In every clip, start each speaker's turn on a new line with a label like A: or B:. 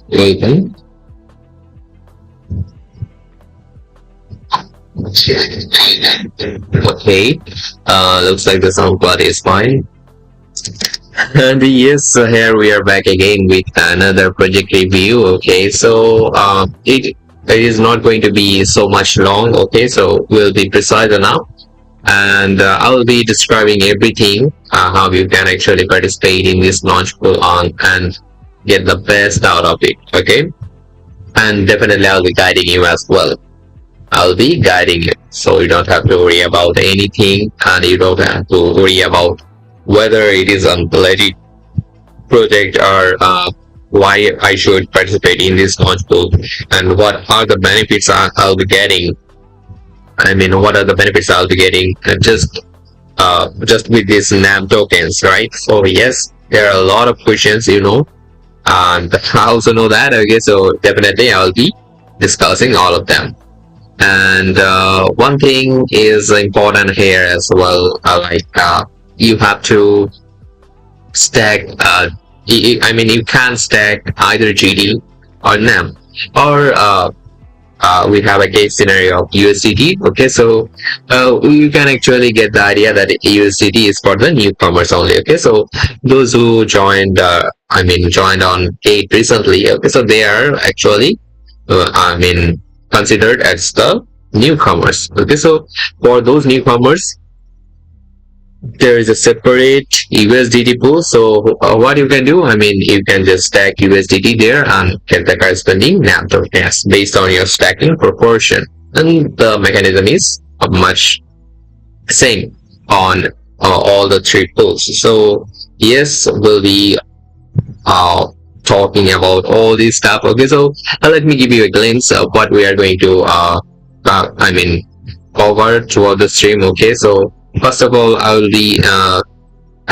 A: Welcome. Okay. Looks like the sound quality is fine. And yes, so here we are back again with another project review. Okay, so it is not going to be so much long. Okay, so we'll be precise enough, and I will be describing everything how you can actually participate in this Launchpool on and get the best out of it. Okay, and definitely I'll be guiding you as well. I'll be guiding you, so you don't have to worry about anything, and you don't have to worry about whether it is a legit project or why I should participate in this launch pool and what are the benefits I'll be getting. I mean, what are the benefits I'll be getting just with these NAM tokens, right? So yes, there are a lot of questions, and I also know that. Okay, so definitely I'll be discussing all of them. And one thing is important here as well, you have to stack. I mean, you can stack either GD or NAM, or we have a case scenario of USDT. Okay, so you can actually get the idea that USDT is for the newcomers only. Okay, so those who joined, joined on Gate recently. Okay, so they are actually, considered as the newcomers. Okay, so for those newcomers, there is a separate USDT pool. So what you can do, you can just stack USDT there and get the corresponding NAM tokens based on your stacking proportion. And the mechanism is much same on all the three pools. So yes, we'll be talking about all this stuff. Okay, so let me give you a glimpse of what we are going to cover throughout the stream. Okay, so first of all, I will be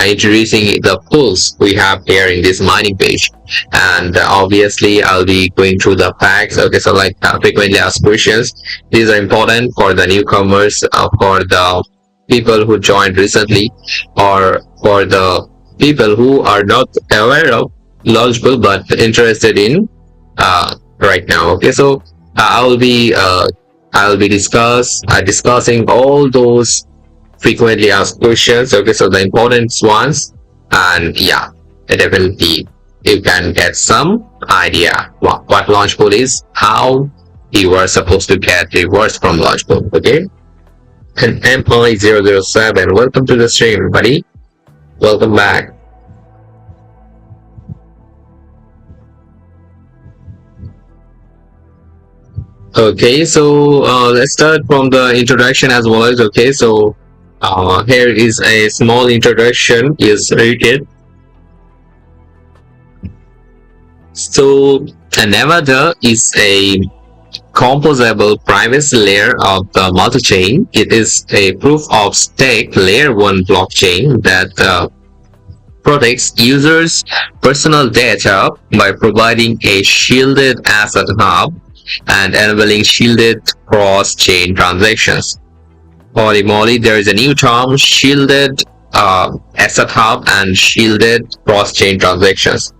A: introducing the pools we have here in this mining page, and obviously I'll be going through the facts. Okay, so like frequently asked questions, these are important for the newcomers, for the people who joined recently, or for the people who are not aware of Launchpool but interested in right now. Okay, so I'll be discussing all those frequently asked questions. Okay, so the important ones, and yeah, definitely you can get some idea what Launchpool is, how you are supposed to get rewards from Launchpool. Okay, and MI007, welcome to the stream, buddy. Welcome back. Okay, so let's start from the introduction as well. Okay, so here is a small introduction is rated. So Namada is a composable privacy layer of the multi-chain. It is a proof of stake layer 1 blockchain that protects users' personal data by providing a shielded asset hub and enabling shielded cross-chain transactions. Holy moly, there is a new term, shielded asset hub and shielded cross-chain transactions.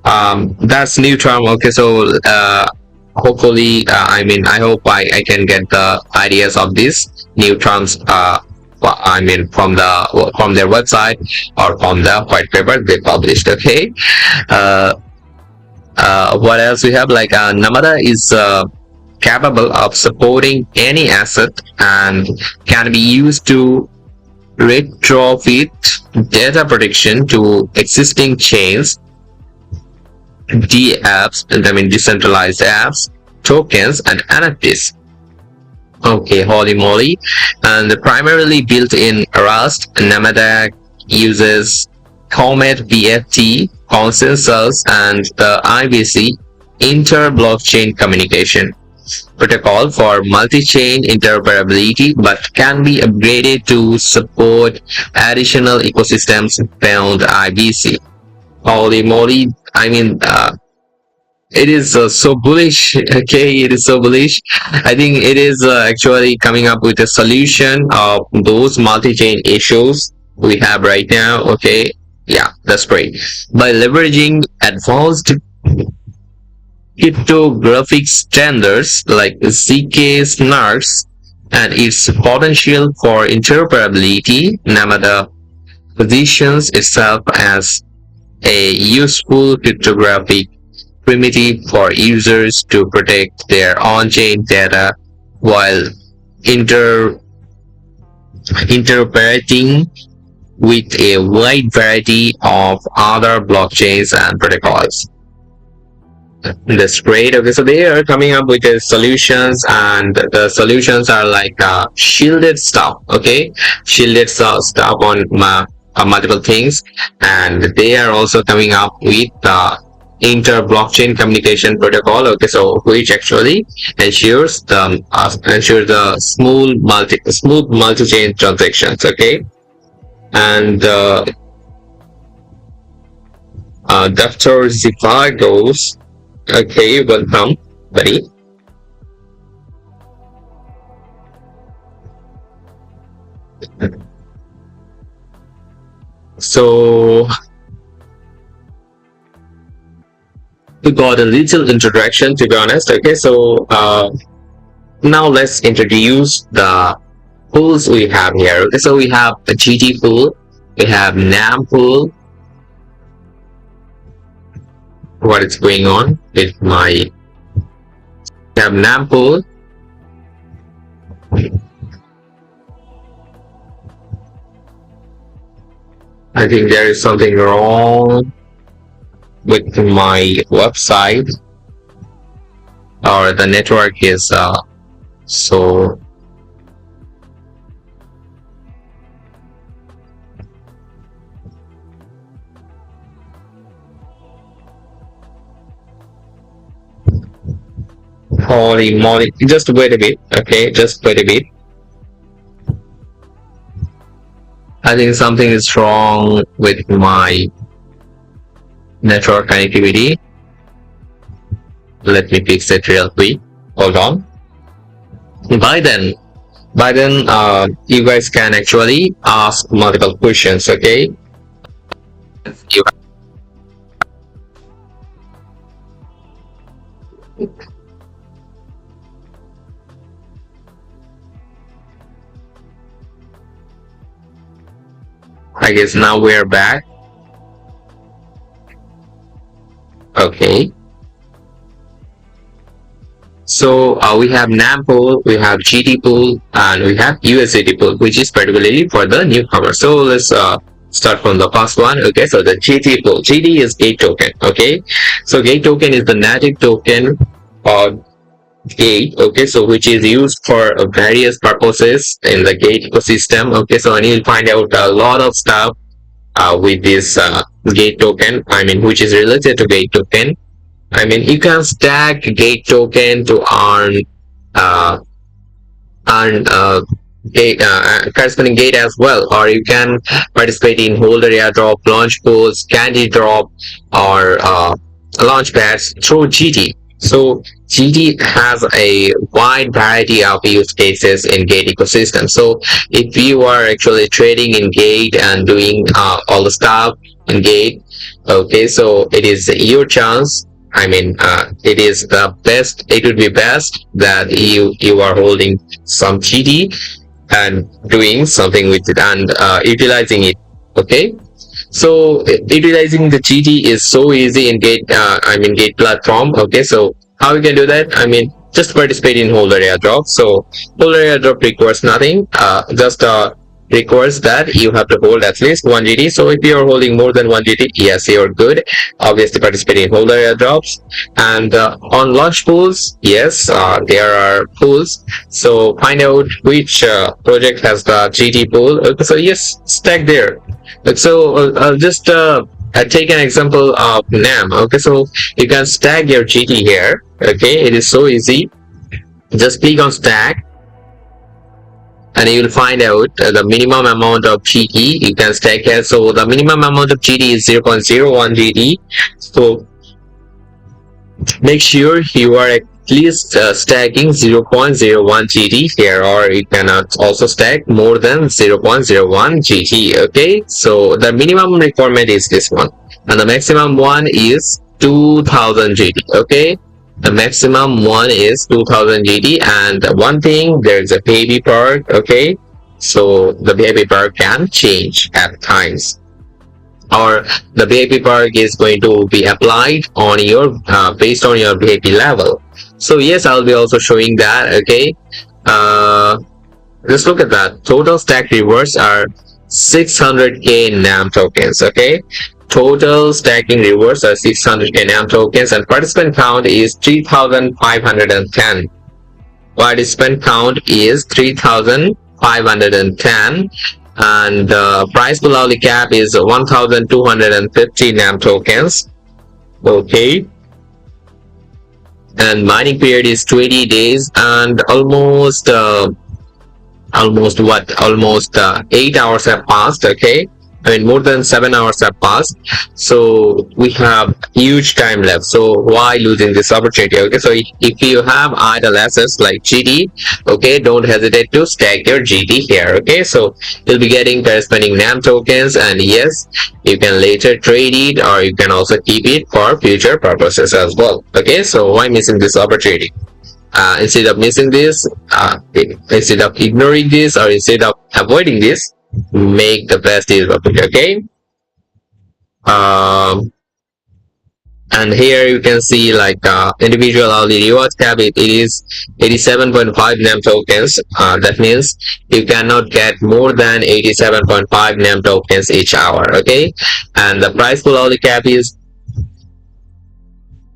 A: That's new term. Okay, so hopefully, I hope I can get the ideas of these new terms. From their website or from the white paper they published. Okay. What else we have? Like Namada is capable of supporting any asset and can be used to retrofit data protection to existing chains, decentralized apps, tokens, and NFTs. Okay, holy moly. And primarily built in Rust, Namada uses Comet VFT, consensus, and the IBC inter-blockchain communication protocol for multi-chain interoperability, but can be upgraded to support additional ecosystems beyond IBC. Holy moly, it is so bullish. Okay, it is so bullish. I think it is actually coming up with a solution of those multi-chain issues we have right now. Okay, yeah, that's great. By leveraging advanced cryptographic standards like ZK SNARKs and its potential for interoperability, Namada positions itself as a useful cryptographic primitive for users to protect their on-chain data while inter interoperating with a wide variety of other blockchains and protocols. That's great. Okay, so they are coming up with the solutions, and the solutions are like shielded stuff. Okay, shielded stuff on multiple things, and they are also coming up with inter-blockchain communication protocol. Okay, so which actually ensures the smooth multi-chain transactions. Okay, and Dr. Zipa goes. Okay, welcome, buddy. So we got a little introduction, to be honest. Okay, so now let's introduce the pools we have here. Okay, so we have a GT pool, we have NAM pool. What is going on with my NAM pool? I think there is something wrong with my website, or the network is so. Holy moly, just wait a bit. Okay, just wait a bit. I think something is wrong with my network connectivity. Let me fix it real quick. Hold on. By then, you guys can actually ask multiple questions. Okay. You I guess now we're back. Okay. So we have NAM pool, we have GT pool, and we have USDT pool, which is particularly for the newcomer. So let's start from the first one. Okay, so the GT pool. GT is gate token. Okay, so gate token is the native token of gate. Okay, so which is used for various purposes in the gate ecosystem. Okay, so and you'll find out a lot of stuff with this gate token. I mean, which is related to gate token. I mean, you can stack gate token to uh, earn corresponding gate as well, or you can participate in holder airdrop, launch pools, candy drop, or launch pads through GT. So GT has a wide variety of use cases in Gate ecosystem. So if you are actually trading in Gate and doing all the stuff in Gate, okay, so it is your chance. I mean, it is the best. It would be best that you are holding some GT and doing something with it and utilizing it. Okay. So utilizing the GT is so easy in Gate. Gate platform. Okay, so how we can do that? I mean, just participate in holder airdrop. So holder airdrop requires nothing. Just requires that you have to hold at least 1 GT. So if you are holding more than 1 GT, yes, you're good. Obviously, participate in holder airdrops. And on launch pools, yes, there are pools. So find out which project has the GT pool. Okay, so yes, stack there. So I'll just take an example of NAM. Okay, so you can stack your GT here. Okay, it is so easy. Just click on stack, and you will find out the minimum amount of GT you can stack here. So the minimum amount of GT is 0.01 GT. So make sure you are at least stacking 0.01 GT here, or you cannot also stack more than 0.01 GT. Okay, so the minimum requirement is this one, and the maximum one is 2000 GT. Okay, The maximum one is 2000 GT, and one thing, there's a baby perk. Okay, so the baby perk can change at times, or the baby perk is going to be applied on your based on your baby level. So yes, I'll be also showing that. Okay, uh just look at that. Total stack rewards are 600k NAM tokens. Okay, total stacking rewards are 600k NAM tokens, and participant count is 3510. Participant count is 3510, and the price pool hourly cap is 1250 NAM tokens. Okay, and mining period is 20 days, and almost 8 hours have passed. Okay, I mean more than 7 hours have passed, so we have huge time left. So why losing this opportunity? Okay, so if you have idle assets like GD, okay, don't hesitate to stack your GD here. Okay, so you'll be getting corresponding NAM tokens, and yes, you can later trade it, or you can also keep it for future purposes as well. Okay, so why missing this opportunity? Instead of missing this, instead of ignoring this, or instead of avoiding this, make the best use of it. Okay, um, and here you can see like individual hourly rewards cap. It is 87.5 NAM tokens. That means you cannot get more than 87.5 NAM tokens each hour. Okay, and the price pool hourly cap is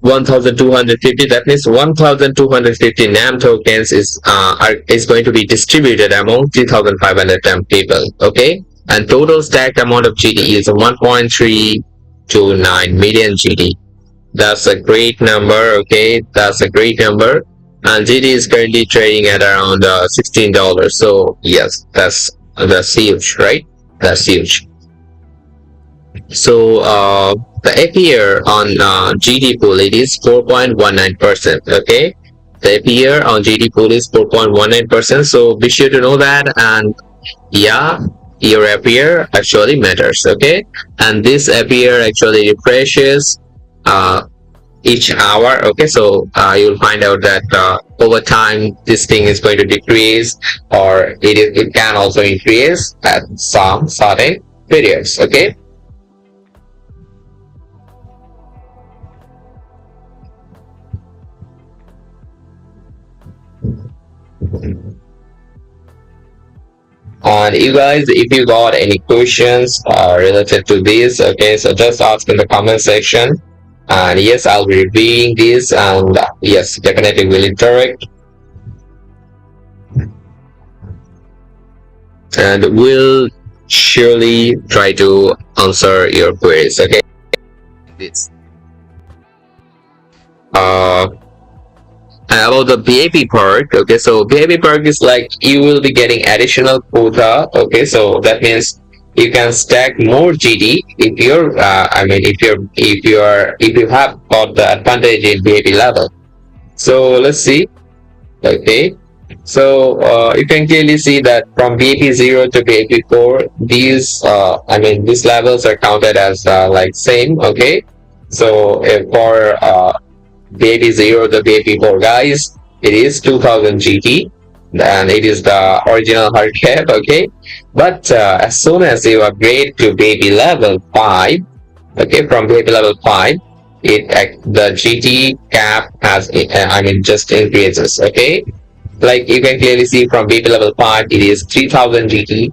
A: 1250. That means 1250 NAM tokens is going to be distributed among 3510 people. Okay, and total stacked amount of GD is 1.329 million GD. That's a great number. Okay, that's a great number, and GD is currently trading at around $16. So yes, that's huge, right? That's huge. So the APR on GD pool, it is 4.19%. Okay, the APR on GD pool is 4.19%. So be sure to know that, and yeah, your APR actually matters. Okay, and this APR actually refreshes each hour. Okay, so you'll find out that over time this thing is going to decrease, or it can also increase at some certain periods. Okay. And you guys, if you got any questions related to this, okay, so just ask in the comment section. And yes, I'll be reviewing this, and yes, definitely will interact, and will surely try to answer your queries. Okay. This. Uh, And about the BAP perk, okay, so BAP perk is like you will be getting additional quota. Okay, so that means you can stack more GD if you're, I mean, if you have got the advantage in BAP level. So let's see. Okay, so you can clearly see that from BAP 0 to BAP 4, these, I mean, these levels are counted as like same. Okay, so for baby 0 the baby 4, guys, it is 2000 GT, and it is the original hard cap. Okay, but as soon as you upgrade to baby level 5, okay, from baby level 5, the GT cap has I mean just increases. Okay, like you can clearly see from baby level 5 it is 3000 GT,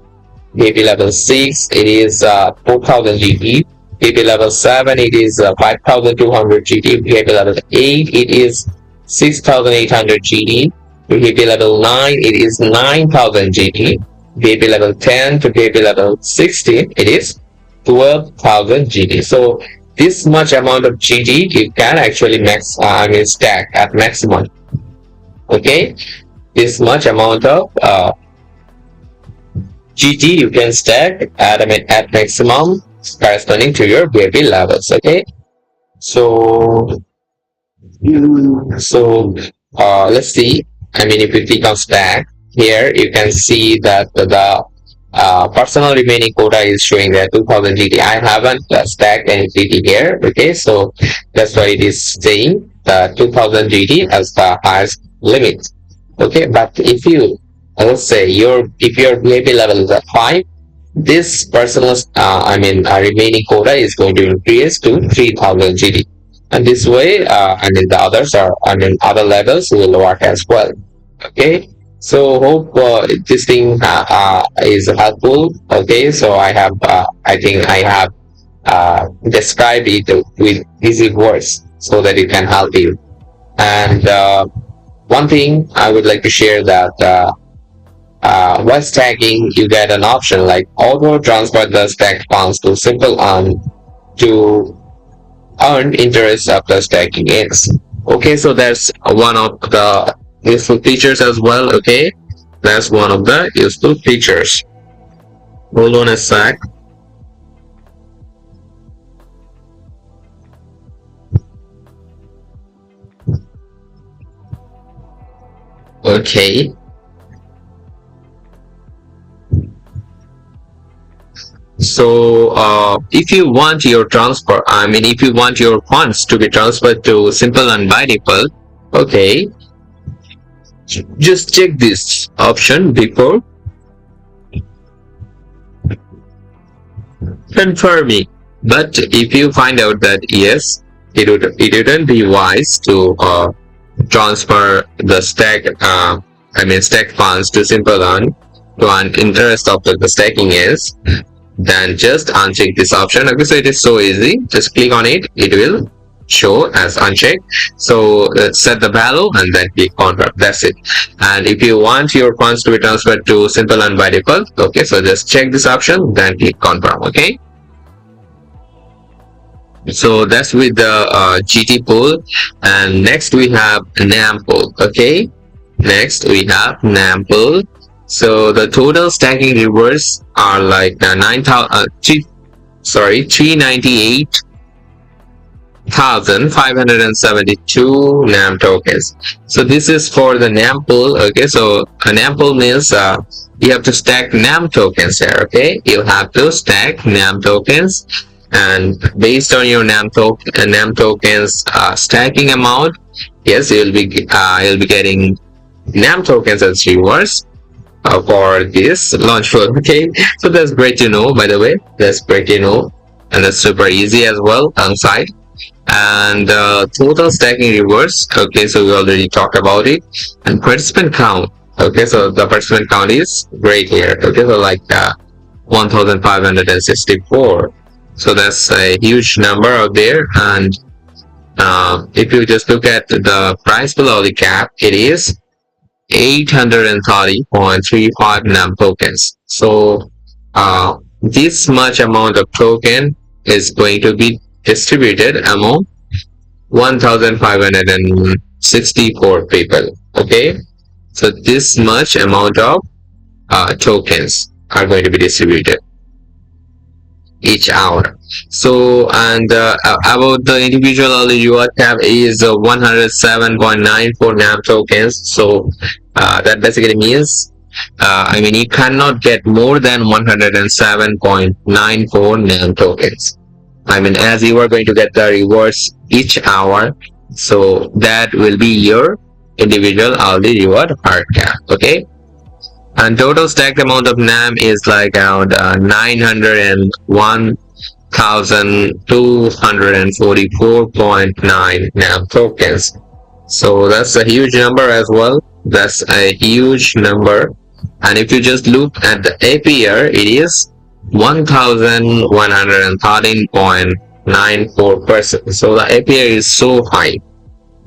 A: baby level 6 it is 4000 GT, baby level 7 it is 5200 GT, baby level 8 it is 6800 GT, baby level 9 it is 9000 GT, baby level 10 to baby level 16 it is 12,000 GT. So this much amount of GT you can actually stack at maximum. Okay, this much amount of GT you can stack at maximum corresponding to your baby levels. Okay, so let's see. I mean, if you click on stack here, you can see that the personal remaining quota is showing that 2000 GT. I haven't stacked any GT here. Okay, so that's what it is saying. the 2000 GT as the highest limit. Okay, but if you, let's say if your VIP level is at 5, this personal remaining quota is going to increase to 3000 GT, and this way the others are, other levels will work as well. Okay, so hope this thing is helpful. Okay, so I think I have described it with easy words so that it can help you. And one thing I would like to share that while stacking, you get an option like auto transfer the stacked funds to simple earn to earn interest after stacking ends. Okay, so that's one of the useful features as well. Okay, that's one of the useful features. Hold on a sec. Okay, so if you want your transfer, if you want your funds to be transferred to simple and by default, okay, just check this option before confirming. But if you find out that yes, it wouldn't be wise to transfer the stack funds to simple earn to an interest after the stacking is, then just uncheck this option. Okay, so it is so easy. Just click on it. It will show as unchecked. So set the value and then click confirm. That's it. And if you want your funds to be transferred to simple and by default, okay, so just check this option, then click confirm. Okay. So that's with the GT pool, and next we have NAM pool. Okay, next we have NAM pool. So the total stacking rewards are like 398,572 NAM tokens. So this is for the NAM pool. Okay, so a NAM pool means you have to stack NAM tokens here. Okay, you have to stack NAM tokens, and based on your NAM tokens stacking amount, yes, you'll be getting NAM tokens as rewards for this Launchpool. Okay, so that's great to know. By the way, that's great to know, and that's super easy as well on site. And total stacking rewards. Okay, so we already talked about it. And participant count. Okay, so the participant count is great here. Okay, so like 1,564. So that's a huge number out there. And if you just look at the price below the cap, it is 830.35 NAM tokens. So this much amount of token is going to be distributed among 1,564 people. Okay, so this much amount of tokens are going to be distributed each hour. So, and about the individual early reward cap is 107.94 NAM tokens. So that basically means you cannot get more than 107.94 NAM tokens. As you are going to get the rewards each hour, so that will be your individual hourly reward hard cap. Okay, and total stacked amount of NAM is like around 901,244.9 NAM tokens. So that's a huge number as well. That's a huge number. And if you just look at the APR, it is 1,113.94%. So the APR is so high.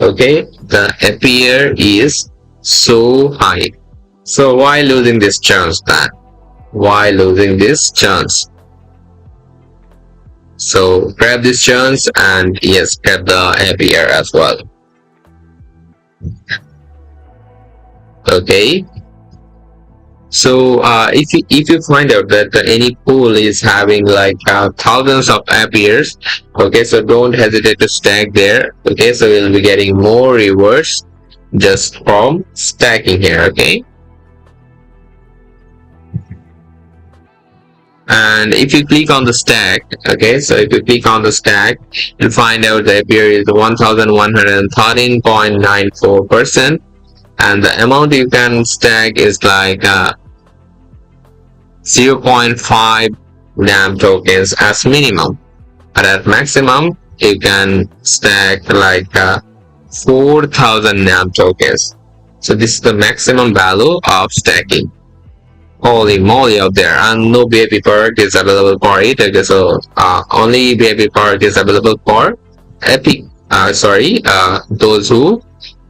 A: Okay, the APR is so high. So why losing this chance then? Why losing this chance? So grab this chance and yes, grab the APR as well. Okay. So if you find out that any pool is having like thousands of APRs, okay, so don't hesitate to stack there. Okay, so you'll be getting more rewards just from stacking here. Okay. And if you click on the stack, okay, so if you click on the stack, you'll find out the APR is 1113.94%, and the amount you can stack is like 0.5 NAM tokens as minimum, and at maximum you can stack like 4,000 NAM tokens. So this is the maximum value of stacking. Holy moly out there, and no baby perk is available for it. Okay, so only baby perk is available for epic. Those who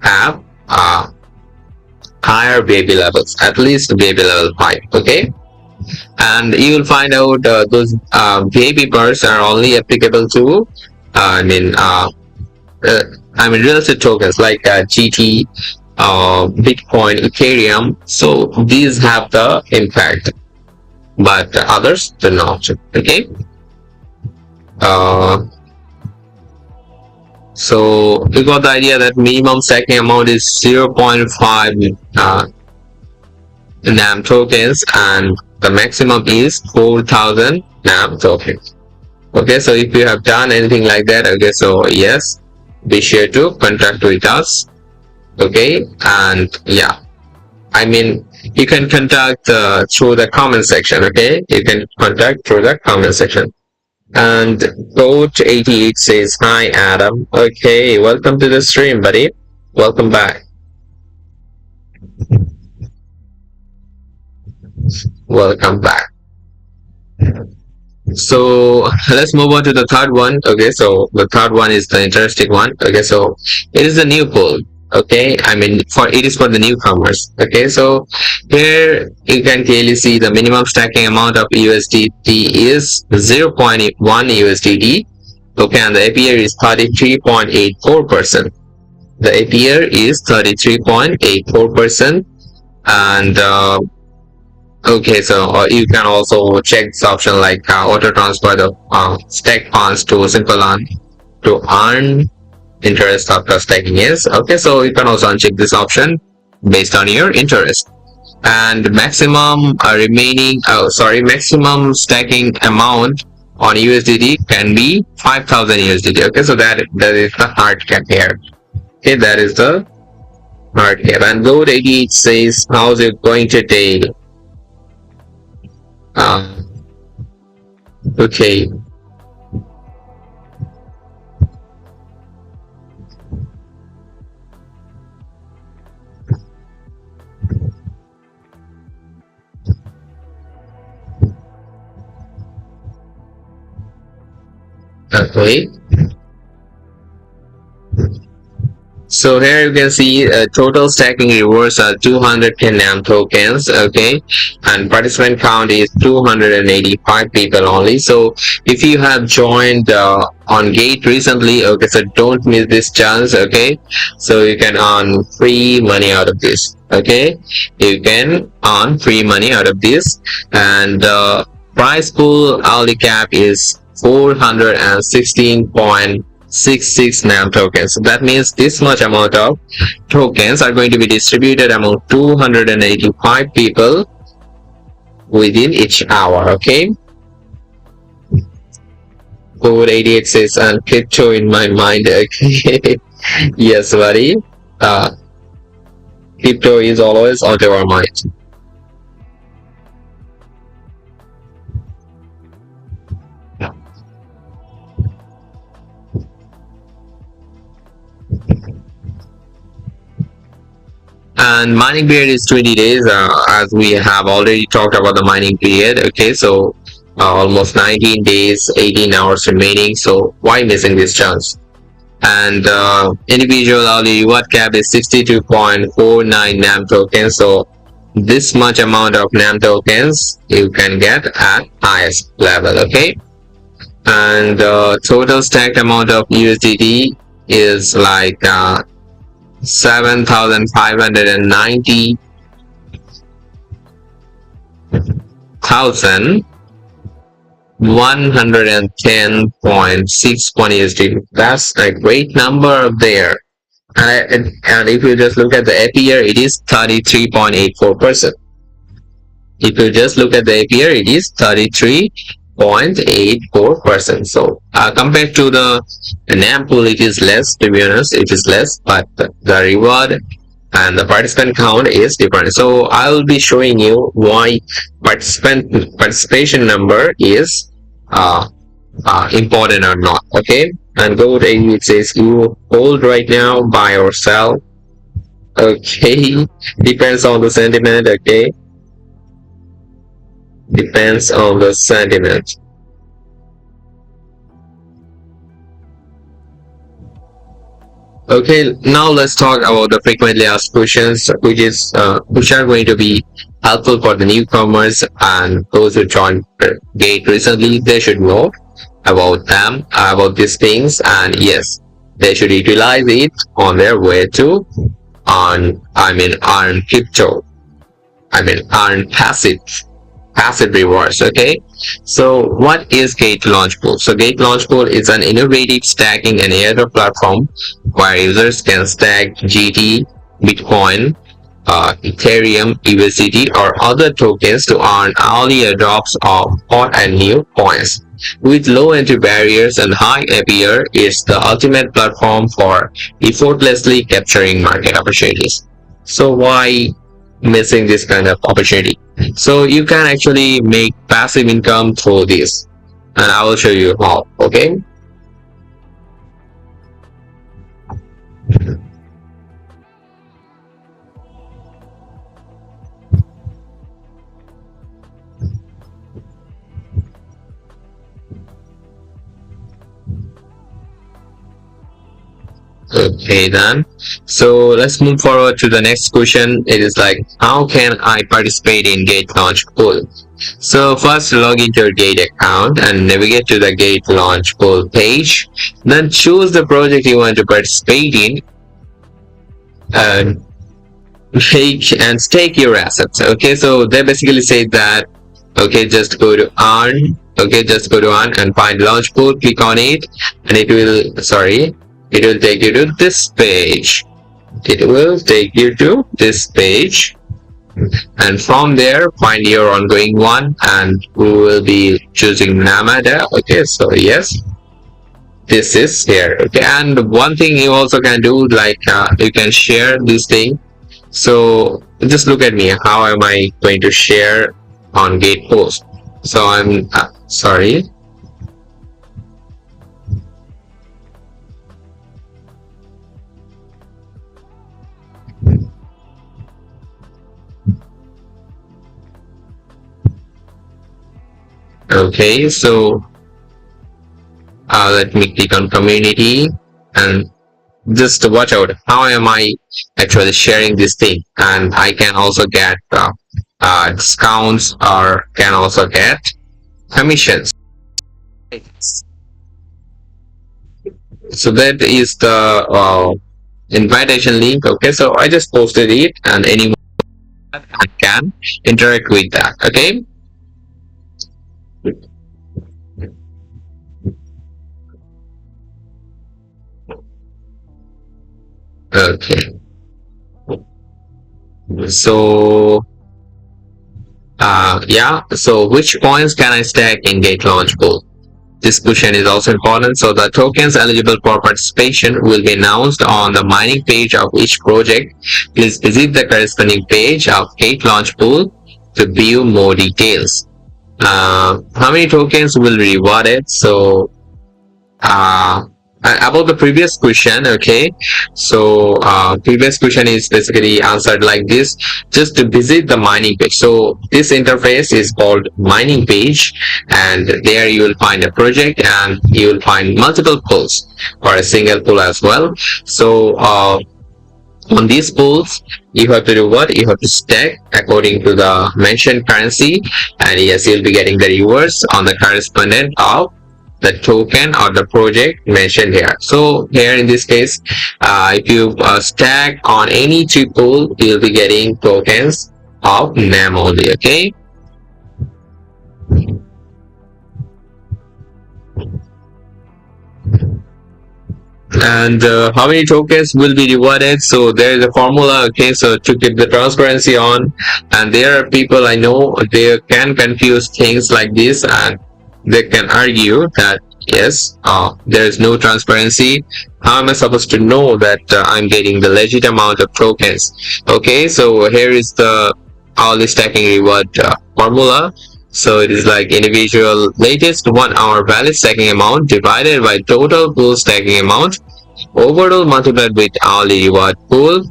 A: have higher baby levels, at least baby level 5. Okay, and you will find out those baby perks are only applicable to real estate tokens like GT, Bitcoin, Ethereum. So these have the impact, but others do not. Okay. So we got the idea that minimum stacking amount is 0.5 NAM tokens, and the maximum is 4,000 NAM tokens. Okay, so if you have done anything like that, okay, so yes, be sure to contact with us. Okay, and yeah, I mean, you can contact through the comment section. Okay, you can contact through the comment section. And Coach 88 says, "Hi Adam. Okay, welcome to the stream, buddy. Welcome back. Welcome back." So let's move on to the third one. Okay, so the third one is the interesting one. Okay, so it is a new pool. Okay, I mean, it is for the newcomers. Okay, so here you can clearly see the minimum stacking amount of USDT is 0.1 USDT. Okay, and the APR is 33.84%. The APR is 33.84%, and okay, so you can also check this option like auto transfer the stack funds to Simple Earn to earn interest after stacking. Yes, okay, so you can also uncheck this option based on your interest. And maximum maximum stacking amount on USDT can be 5,000 USDT. Okay, so that is the hard cap here. Okay, that is the hard cap. And Gold 88 says, "How's it going today?" Okay. Okay. So here you can see total stacking rewards are 210 NAM tokens. Okay, and participant count is 285 people only. So if you have joined on Gate recently, okay, so don't miss this chance. Okay, so you can earn free money out of this. Okay, you can earn free money out of this, and prize pool hourly cap is 416.66 NAM tokens. So that means this much amount of tokens are going to be distributed among 285 people within each hour. Okay. Code 88 says, "And crypto in my mind." Okay. Yes, buddy. Crypto is always on our mind. And mining period is 20 days, as we have already talked about the mining period. Okay, so almost 19 days, 18 hours remaining. So why missing this chance? And individual hourly reward cap is 62.49 NAM tokens. So this much amount of NAM tokens you can get at highest level. Okay, and total stacked amount of USDT is like 7,590,110.61 USDT. That's a great number there. And if you just look at the APR, it is 33.84%. if you just look at the APR, it is 33.84%. So compared to the NAM pool, it is less, to be honest, it is less, but the reward and the participant count is different. So I will be showing you why participation number is important or not. Okay, and gold A, it says you hold right now, buy or sell. Okay, depends on the sentiment. Okay, depends on the sentiment. Okay, now let's talk about the frequently asked questions, which are going to be helpful for the newcomers and those who joined Gate recently. They should know about them, about these things, and yes, they should utilize it on their way to earn crypto. Earn passive rewards. Okay, so what is Gate Launchpool? So Gate Launchpool is an innovative stacking and airdrop platform where users can stack GT, Bitcoin, Ethereum, USDT, or other tokens to earn early airdrops of hot and new coins. With low entry barriers and high APR, it's the ultimate platform for effortlessly capturing market opportunities. So why missing this kind of opportunity? So you can actually make passive income through this, and I will show you how. Okay. Okay then. So let's move forward to the next question. It is like, how can I participate in Gate Launch Pool? So first log into your Gate account and navigate to the Gate Launch Pool page. Then choose the project you want to participate in and make and stake your assets. Okay, so they basically say that, okay, just go to earn. Okay, just go to earn and find Launch Pool, click on it, and it will take you to this page. It will take you to this page, and from there find your ongoing one, and we will be choosing Namada. Okay, so yes, this is here. Okay, and one thing you also can do, like you can share this thing. So just look at me, how am I going to share on Gate Post? So I'm sorry. Okay, so let me click on community, and just watch out, how am I actually sharing this thing, and I can also get discounts, or can also get commissions. So that is the invitation link. Okay, so I just posted it, and anyone can interact with that. Okay. Okay, so yeah, so which coins can I stack in Gate Launch Pool? This question is also important. So the tokens eligible for participation will be announced on the mining page of each project. Please visit the corresponding page of Gate Launch Pool to view more details. How many tokens will be rewarded? So about the previous question, okay, so previous question is basically answered like this: just to visit the mining page. So this interface is called mining page, and there you will find a project, and you will find multiple pools or a single pool as well. So on these pools, you have to do what? You have to stack according to the mentioned currency, and yes, you'll be getting the rewards on the correspondent of the token or the project mentioned here. So here in this case, if you stack on any two pool, you'll be getting tokens of NAM only. Okay. And how many tokens will be rewarded? So there is a formula, okay, so to keep the transparency on. And there are people I know, they can confuse things like this, and they can argue that yes, there is no transparency. How am I supposed to know that I'm getting the legit amount of tokens? Okay, so here is the hourly stacking reward formula. So it is like individual latest 1 hour valid stacking amount divided by total pool stacking amount overall multiplied with hourly reward pool.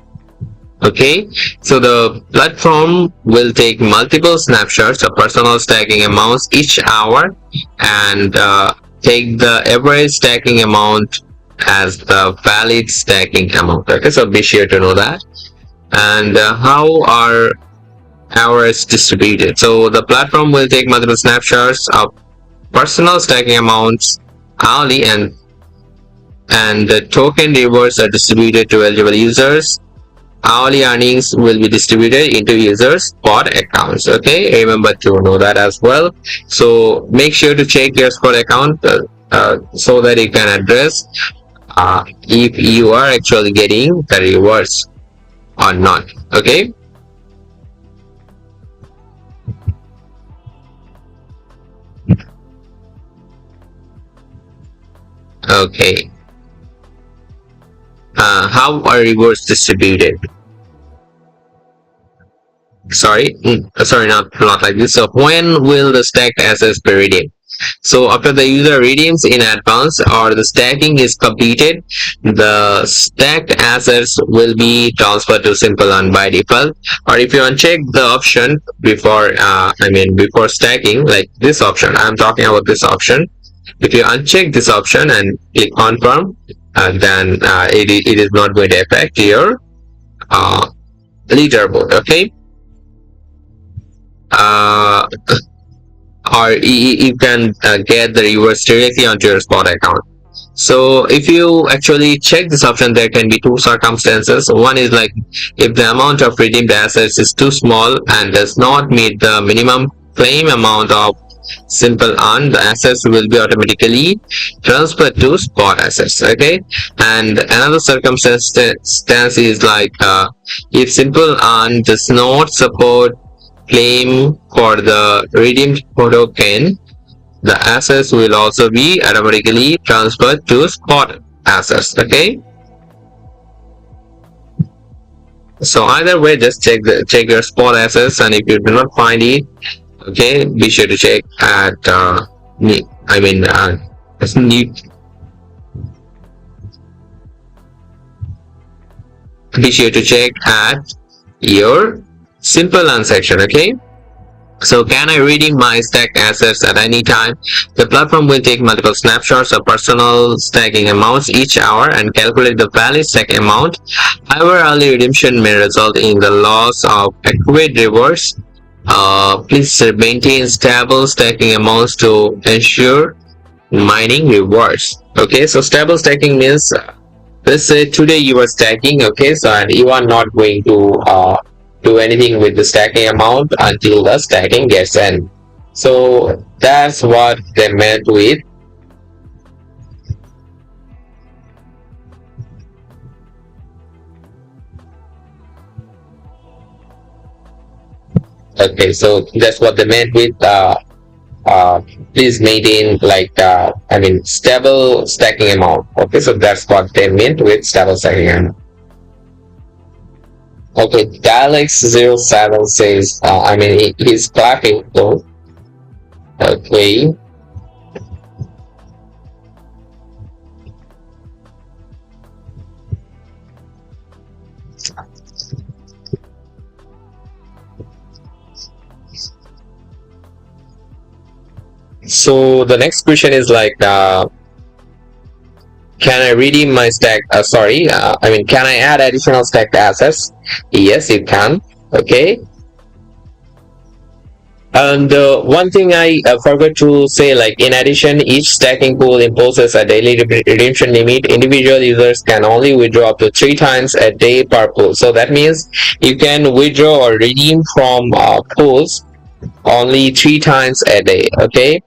A: Okay, so the platform will take multiple snapshots of personal stacking amounts each hour and take the average stacking amount as the valid stacking amount. Okay, so be sure to know that. And how are hours distributed? So the platform will take multiple snapshots of personal stacking amounts hourly, and the token rewards are distributed to eligible users. Hourly earnings will be distributed into users' spot accounts. Okay, remember to know that as well. So make sure to check your spot account so that you can address if you are actually getting the rewards or not. Okay. Okay. How are rewards distributed? Sorry, not like this. So when will the stacked assets be redeemed? So after the user redeems in advance or the stacking is completed, the stacked assets will be transferred to simple and by default. Or if you uncheck the option before, before stacking, like this option, I'm talking about this option. If you uncheck this option and click confirm, then it is not going to affect your uh, leaderboard. Okay. Uh, or you can get the rewards directly onto your spot account. So if you actually check this option, there can be two circumstances. One is like if the amount of redeemed assets is too small and does not meet the minimum claim amount of simple earn, the assets will be automatically transferred to spot assets. Okay, and another circumstance is like if simple earn does not support claim for the redeemed token, the assets will also be automatically transferred to spot assets. Okay, so either way, just check your spot assets, and if you do not find it, okay, be sure to check at I mean need be sure to check at your simple earn section. Okay. So can I redeem my stacked assets at any time? The platform will take multiple snapshots of personal stacking amounts each hour and calculate the valid stack amount. However, early redemption may result in the loss of accurate rewards. Please maintain stable stacking amounts to ensure mining rewards. Okay, so stable stacking means let's say today you are stacking, okay, so and you are not going to do anything with the stacking amount until the stacking gets end. So that's what they meant with. Okay, so that's what they meant with uh, please maintain like stable stacking amount. Okay, so that's what they meant with stable stacking amount. Okay, Galax07 says, he's clapping though. Okay. So the next question is like, can I redeem my stack? Can I add additional stacked assets? Yes, you can. Okay. And one thing I forgot to say, like in addition, each stacking pool imposes a daily redemption limit. Individual users can only withdraw up to 3 times a day per pool. So that means you can withdraw or redeem from pools only 3 times a day. Okay,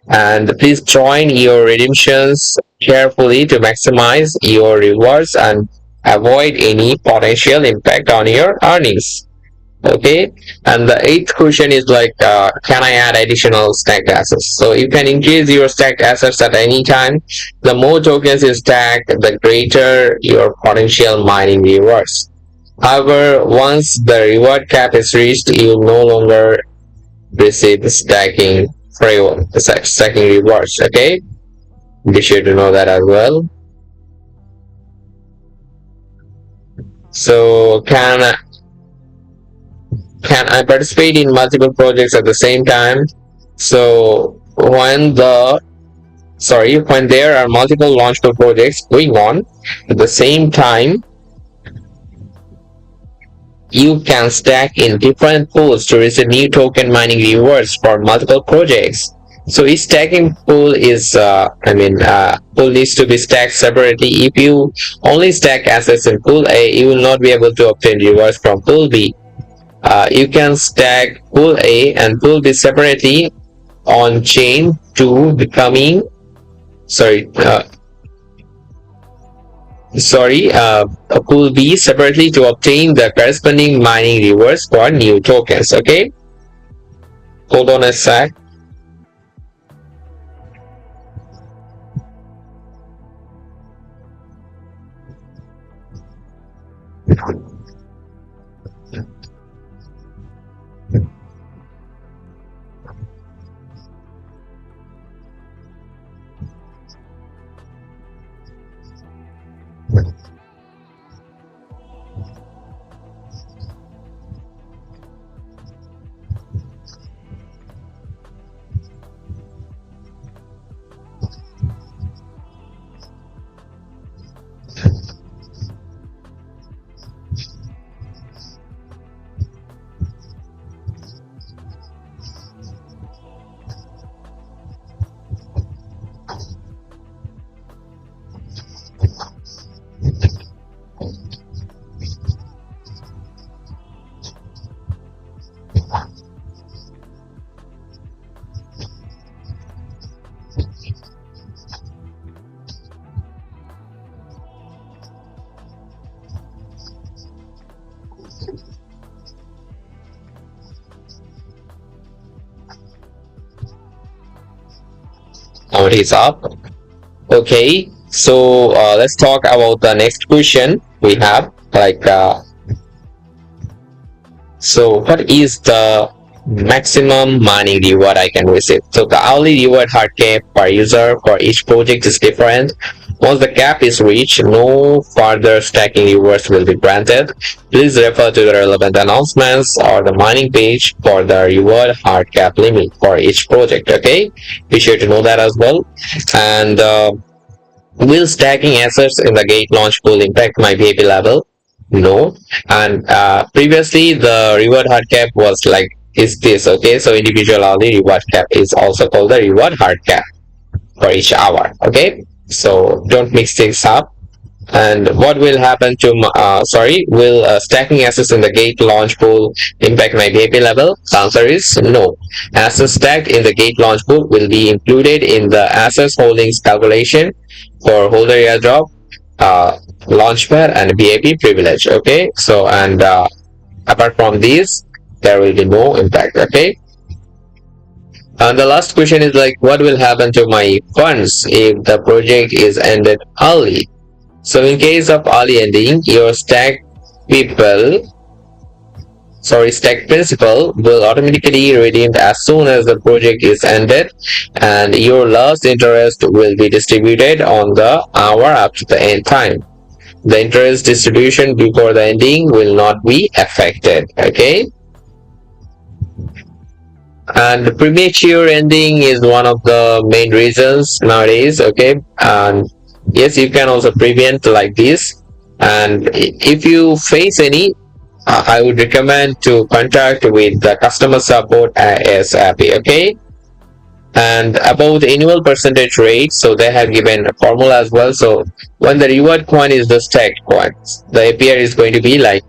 A: and please join your redemptions carefully to maximize your rewards and avoid any potential impact on your earnings. Okay, and the eighth question is like, can I add additional stacked assets? So you can increase your stacked assets at any time. The more tokens you stack, the greater your potential mining rewards. However, once the reward cap is reached, you no longer receive stacking rewards. Okay, be sure to know that as well. So can I participate in multiple projects at the same time? So when there are multiple Launchpool projects going on at the same time, you can stack in different pools to receive new token mining rewards for multiple projects. So each stacking pool pool needs to be stacked separately. If you only stack assets in pool A, you will not be able to obtain rewards from pool B. You can stack pool A and pool B separately on chain to becoming sorry pool B separately to obtain the corresponding mining rewards for new tokens. Okay, hold on a sec. Now it is up. Okay, so let's talk about the next question we have. So what is the maximum mining reward I can receive? So the hourly reward hard cap per user for each project is different. Once the cap is reached, no further stacking rewards will be granted. Please refer to the relevant announcements or the mining page for the reward hard cap limit for each project. Okay, be sure to know that as well. And will stacking assets in the gate launch pool impact my VIP level? No. And previously the reward hard cap was like is this. Okay, so individual hourly reward cap is also called the reward hard cap for each hour. Okay, so don't mix things up. And what will happen to will stacking assets in the gate launch pool impact my VIP level? The answer is no. Assets stacked in the gate launch pool will be included in the assets holdings calculation for holder airdrop, launchpad, and VIP privilege. Okay, so and apart from these, there will be no impact. Okay. And the last question is like, what will happen to my funds if the project is ended early? So in case of early ending, your stack principal will automatically redeemed as soon as the project is ended, and your last interest will be distributed on the hour after the end time. The interest distribution before the ending will not be affected. Okay. And premature ending is one of the main reasons nowadays. Okay, and yes, you can also prevent like this. And if you face any, I would recommend to contact with the customer support ASAP. Okay. And about the annual percentage rate, so they have given a formula as well. So when the reward coin is the stacked coins, the APR is going to be like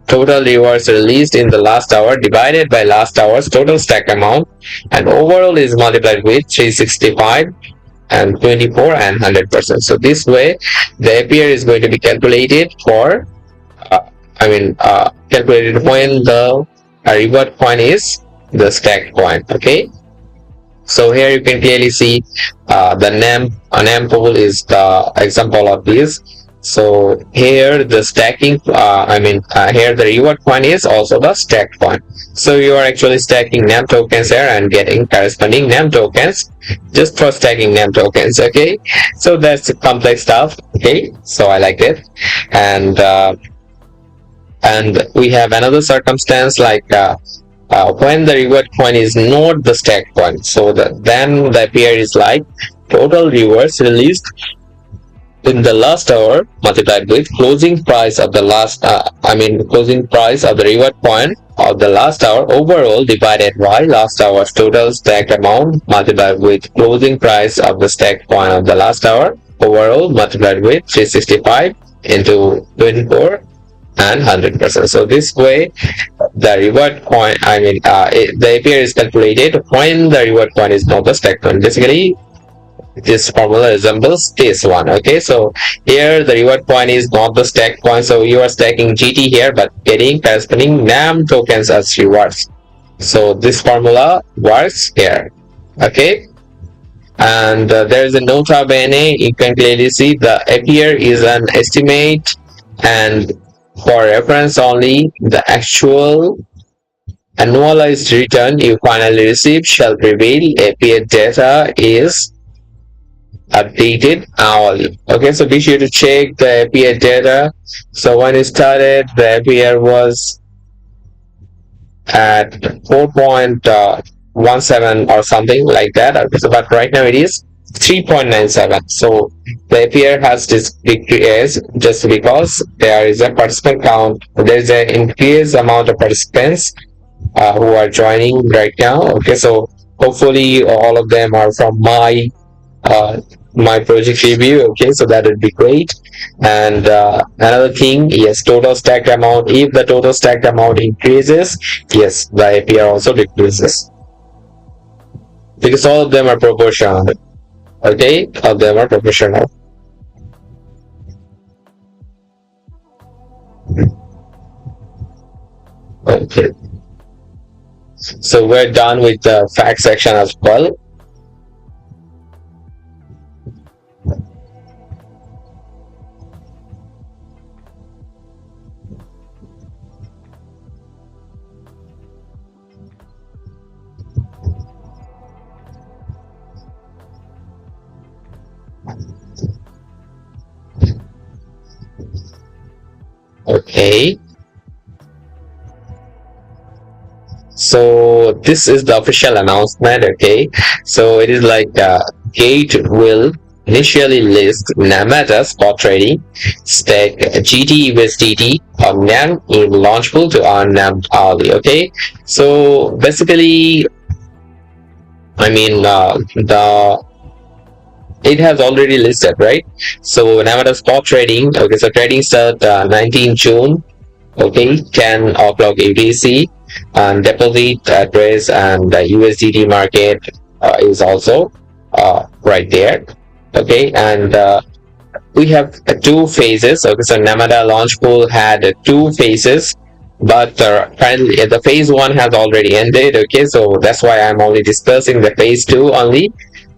A: total rewards released in the last hour divided by last hour's total stack amount, and overall is multiplied with 365 and 24 and 100%. So this way the APR is going to be calculated for calculated when the reward coin is the stacked coin. Okay, so here you can clearly see the name pool is the example of this. So here the stacking here the reward coin is also the stacked coin. So you are actually stacking name tokens here and getting corresponding name tokens just for stacking name tokens. Okay, so that's complex stuff. Okay, so I like it. And we have another circumstance like when the reward coin is not the stacked coin. So then the APR is like total rewards released in the last hour multiplied with closing price of the closing price of the reward coin of the last hour overall divided by last hour's total stacked amount multiplied with closing price of the stacked coin of the last hour overall multiplied with 365 into 24 and 100%. So this way the reward coin the APR is calculated when the reward coin is not the stacked coin. Basically this formula resembles this one. Okay, so here the reward coin is not the stacked coin, so you are stacking GT here but getting corresponding NAM tokens as rewards. So this formula works here. Okay, and there is a nota bene. You can clearly see the APR is an estimate, and for reference only, the actual annualized return you finally receive shall prevail. APR data is updated hourly. Okay, so be sure to check the APR data. So when it started, the APR was at 4.17 or something like that. But right now it is 3.97. So the APR has decreased just because there is a participant count. There is an increased amount of participants who are joining right now. Okay, so hopefully all of them are from my project review. Okay, so that would be great. And another thing, yes, total stacked amount. If the total stacked amount increases, yes, the APR also decreases because all of them are proportional. Okay, all of them are proportional. Okay, so we're done with the fact section as well. Okay, so this is the official announcement. Okay, so it is like Gate will initially list Namada spot trading stake GT USDT on NAM in Launchpool to earn NAM hourly. Okay, so basically it has already listed, right? So Namada spot trading. Okay, so trading start 19 June. Okay, 10 o'clock UTC, and deposit address and the USDT market is also right there. Okay, and we have two phases. Okay, so Namada Launchpool had two phases, but currently the phase one has already ended. Okay, so that's why I'm only discussing the phase two only.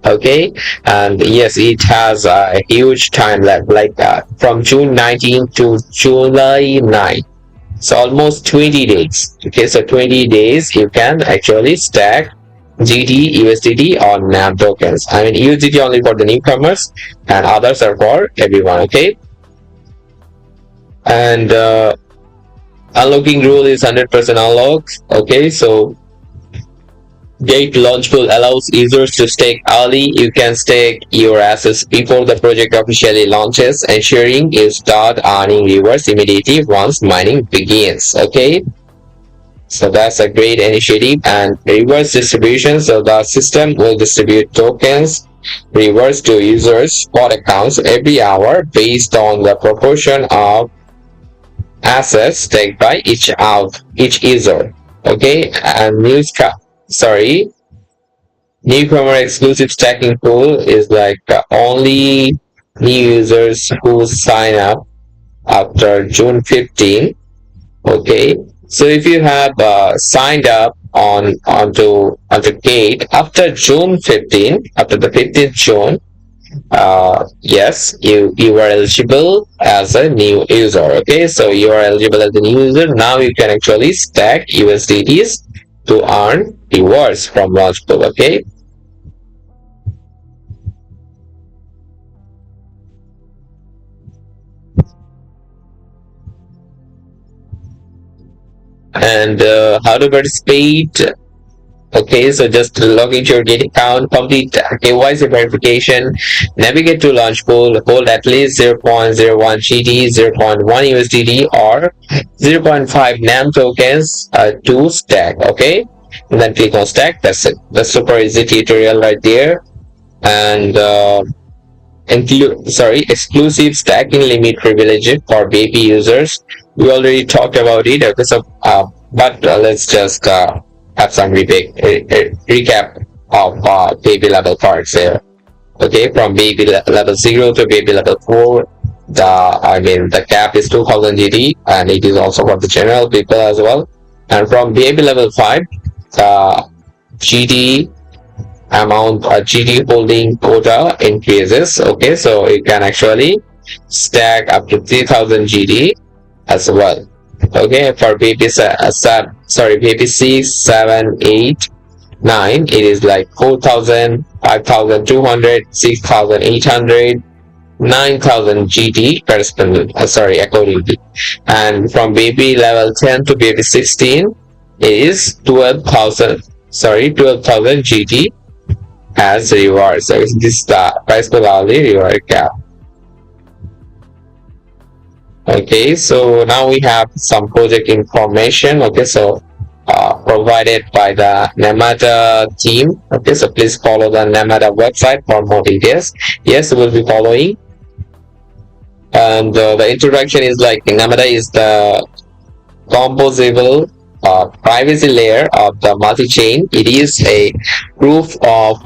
A: Okay, and yes, it has a huge time left, like from June 19 to July 9. So almost 20 days. Okay, so 20 days you can actually stack GT USDT on NAM tokens. USDT only for the newcomers and others are for everyone. Okay, and unlocking rule is 100% unlock. Okay, so Gate Launchpool allows users to stake early. You can stake your assets before the project officially launches, ensuring you start earning rewards immediately once mining begins. Okay, so that's a great initiative. And rewards distribution, so the system will distribute tokens rewards to users' spot accounts every hour based on the proportion of assets staked by each user. Okay, and Newcomer exclusive stacking pool is like only new users who sign up after June 15. Okay, so if you have signed up onto Gate after June 15, after the 15th June, yes, you are eligible as a new user. Okay, so you are eligible as a new user. Now you can actually stack USDTs to earn rewards from Launchpool. Okay, and how to participate? Okay, so just log into your Gate account, complete KYC verification, navigate to Launchpool, hold at least 0.01 GD, 0.1 USDT, or 0.5 NAM tokens to stack. Okay, and then click on stack. That's it. That's super easy tutorial right there. And exclusive stacking limit privilege for baby users. We already talked about it. Okay, so but let's just have some recap of baby level cards here. Okay, from baby level 0 to baby level 4, the cap is 2000 GD, and it is also for the general people as well. And from baby level 5, the GD amount GD holding quota increases. Okay, so you can actually stack up to 3000 GD as well. Okay, for baby baby 6, 7, 8, 9, it is like 4000, 5200, 6800, 9000 GD corresponding accordingly. And from baby level 10 to baby 16, it is 12,000 GD as reward. So this is the price per hourly reward cap. Okay, so now we have some project information. Okay, so provided by the Namada team. Okay, so please follow the Namada website for more details. Yes, we'll be following. And the introduction is like Namada is the composable privacy layer of the multi-chain. It is a proof of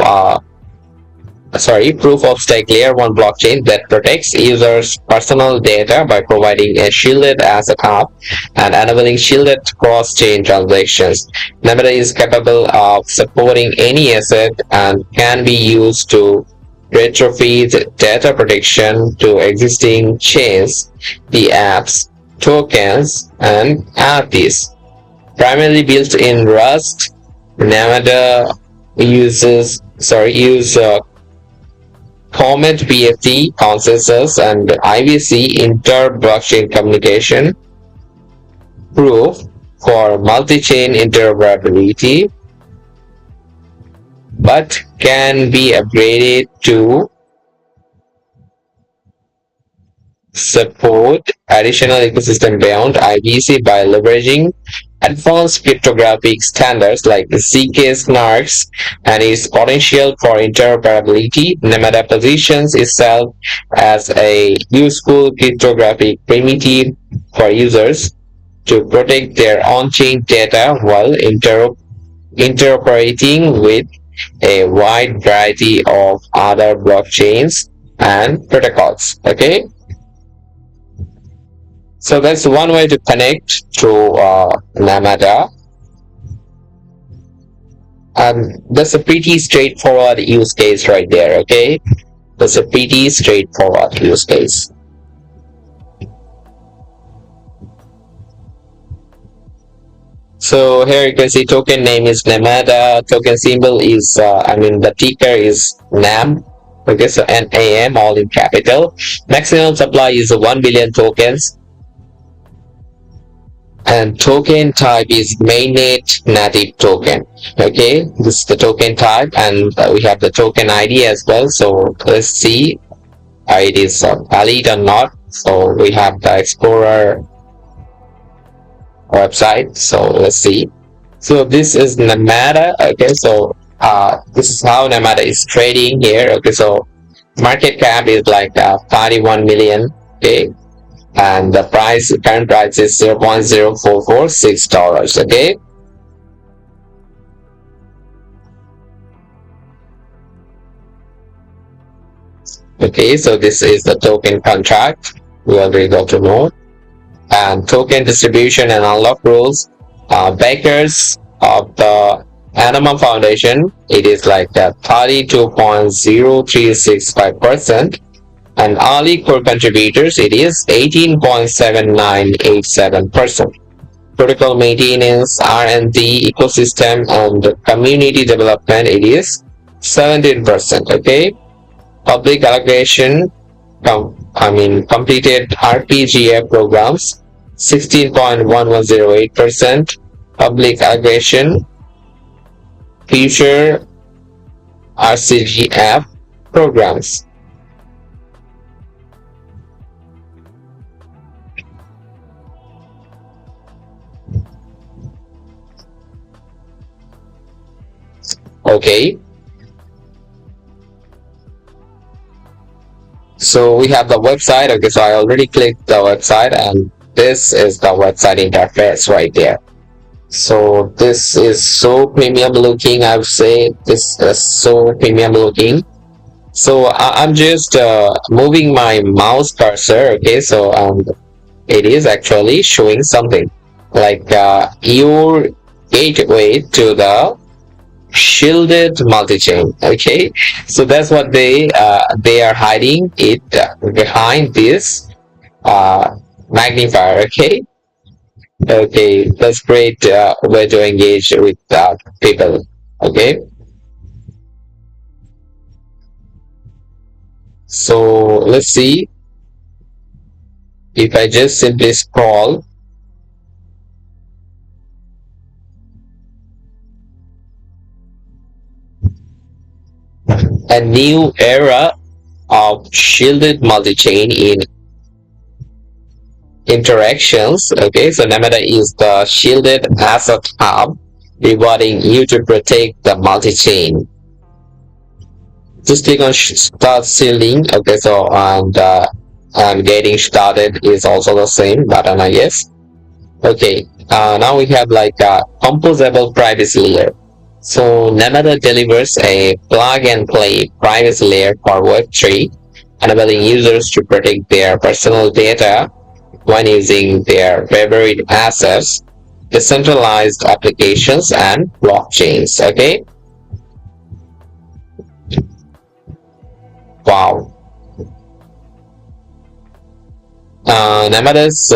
A: stake layer 1 blockchain that protects users' personal data by providing a shielded asset hub and enabling shielded cross-chain transactions. Namada is capable of supporting any asset and can be used to retrofit data protection to existing chains, the apps, tokens, and artists. Primarily built in Rust, Namada use Comet BFT consensus and IBC inter-blockchain communication proof for multi-chain interoperability, but can be upgraded to support additional ecosystem beyond IBC by leveraging advanced cryptographic standards like ZK snarks and its potential for interoperability. Namada positions itself as a useful cryptographic primitive for users to protect their on-chain data while interoperating with a wide variety of other blockchains and protocols. Okay, so that's one way to connect to Namada, and that's a pretty straightforward use case right there. Okay, that's a pretty straightforward use case. So here you can see token name is Namada, token symbol is the ticker is NAM. Okay, so NAM all in capital. Maximum supply is 1 billion tokens. And token type is mainnet native token. Okay, this is the token type, and we have the token ID as well. So let's see it is valid or not. So we have the Explorer website. So let's see. So this is Namada. Okay, so this is how Namada is trading here. Okay, so market cap is like 31 million. Okay, and the current price is $0.0446. Okay, Okay, so this is the token contract. We already got to know. And token distribution and unlock rules. Backers of the Anima Foundation, it is like that 32.0365%. And early core contributors, it is 18.7987%. Protocol maintenance, R&D, ecosystem, and community development, it is 17%. Okay, public allocation, completed RPGA programs, 16.1108%. Public allocation, future RCGF programs. Okay, so we have the website. Okay, so I already clicked the website, and this is the website interface right there. So this is so premium looking. I would say this is so premium looking. So I'm just moving my mouse cursor. Okay, so it is actually showing something like your gateway to the shielded multi-chain. Okay, so that's what they are hiding it behind this uh, magnifier. Okay, okay, that's great way to engage with people. Okay, so let's see if I just simply scroll. A new era of shielded multi-chain in interactions. Okay, so Namada is the shielded asset hub, rewarding you to protect the multi-chain. Just click on start shielding. Okay, so and getting started is also the same button, I guess. Okay, now we have like a composable privacy layer. So Namada delivers a plug and play privacy layer for Web3, enabling users to protect their personal data when using their favorite assets, decentralized applications, and blockchains. Okay, wow. Namada's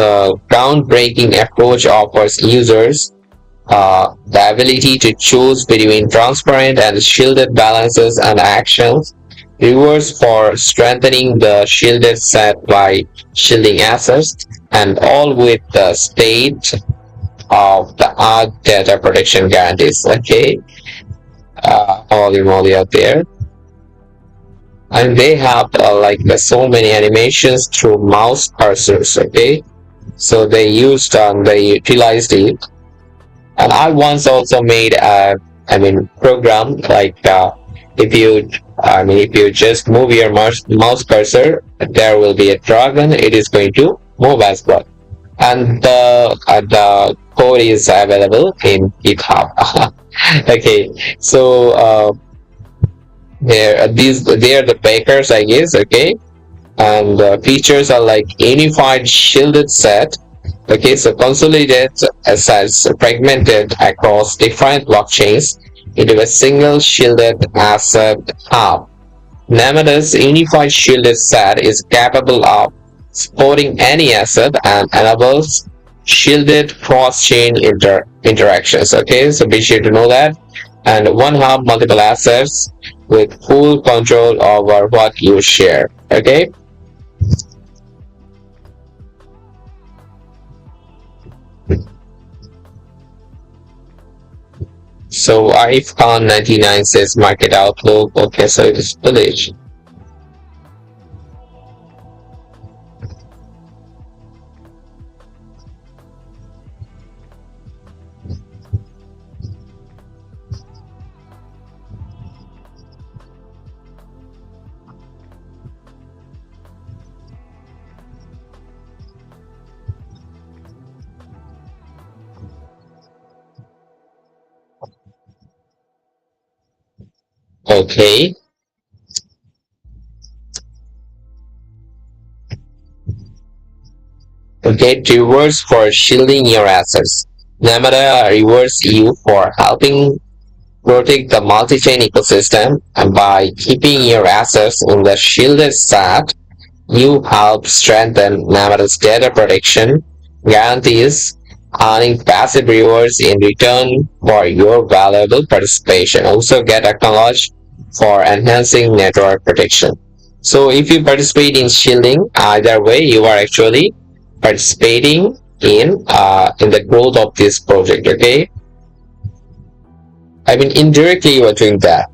A: groundbreaking approach offers users the ability to choose between transparent and shielded balances and actions, rewards for strengthening the shielded set by shielding assets, and all with the state of the art data protection guarantees. Okay, holy moly out there. And they have like so many animations through mouse cursors. Okay, so they utilized it. And I once also made a, program like if you just move your mouse cursor, there will be a dragon. It is going to move as well. And the code is available in GitHub. Okay, so they are the bakers, I guess. Okay, and features are like unified shielded set. Okay, so consolidated assets fragmented across different blockchains into a single shielded asset hub. Namada's unified shielded set is capable of supporting any asset and enables shielded cross-chain interactions. Okay, so be sure to know that. And one hub, multiple assets with full control over what you share. Okay. So Arif Khan 99 says market outlook. Okay, so it is bullish. Okay. Get rewards for shielding your assets. Namada rewards you for helping protect the multi-chain ecosystem, and by keeping your assets in the shielded stat, you help strengthen Namada's data protection guarantees, earning passive rewards in return for your valuable participation. Also get acknowledged for enhancing network protection. So if you participate in shielding, either way you are actually participating in the growth of this project. Okay, I mean indirectly you are doing that.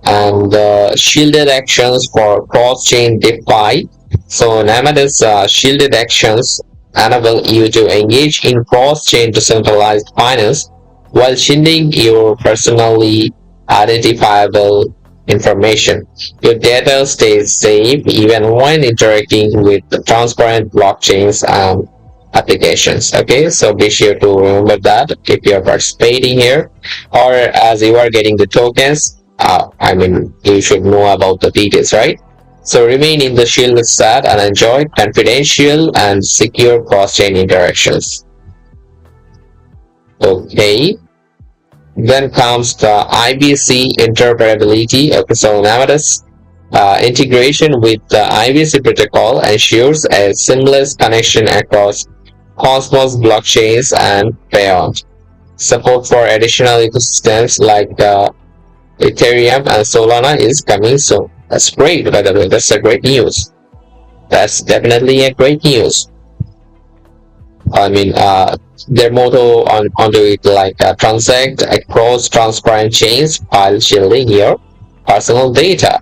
A: And shielded actions for cross-chain DeFi. So Namada's shielded actions enable you to engage in cross-chain decentralized finance while shielding your personally identifiable information. Your data stays safe even when interacting with the transparent blockchains and applications. Okay, so be sure to remember that if you are participating here or as you are getting the tokens, I mean, you should know about the details, right? So remain in the shield stat and enjoy confidential and secure cross-chain interactions. Okay. Then comes the IBC interoperability. Okay, so Namada's integration with the IBC protocol ensures a seamless connection across Cosmos blockchains and beyond. Support for additional ecosystems like Ethereum and Solana is coming soon. That's great, by the way. That's a great news. That's definitely a great news. I mean, their motto onto it like transact across transparent chains while shielding your personal data.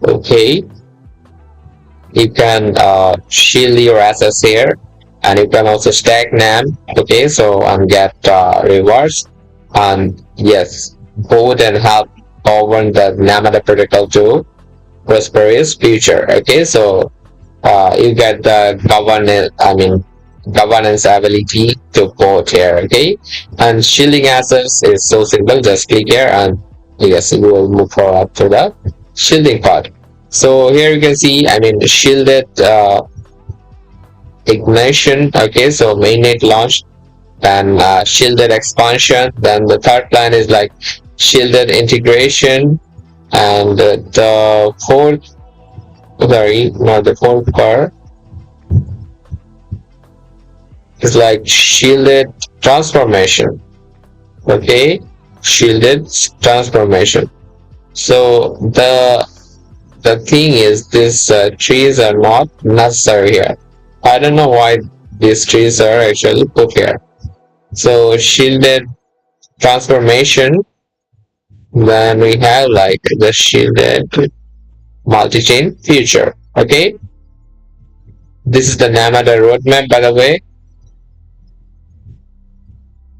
A: Okay, you can shield your assets here, and you can also stack NAM. Okay, so and get rewards, and yes, vote and help govern the Namada protocol to prosperous future. Okay, so you get the governance ability to vote here. Okay, and shielding assets is so simple. Just click here and yes, you will move forward to the shielding part. So here you can see, I mean, shielded ignition. Okay, so mainnet launch, then shielded expansion. Then the third plan is like shielded integration, and the fourth, sorry, not the fourth part, is like shielded transformation. Okay, shielded transformation. So the thing is, these trees are not necessary here. I don't know why these trees are actually put here. So shielded transformation. Then we have like the shielded multi-chain future. Okay, this is the Namada roadmap, by the way.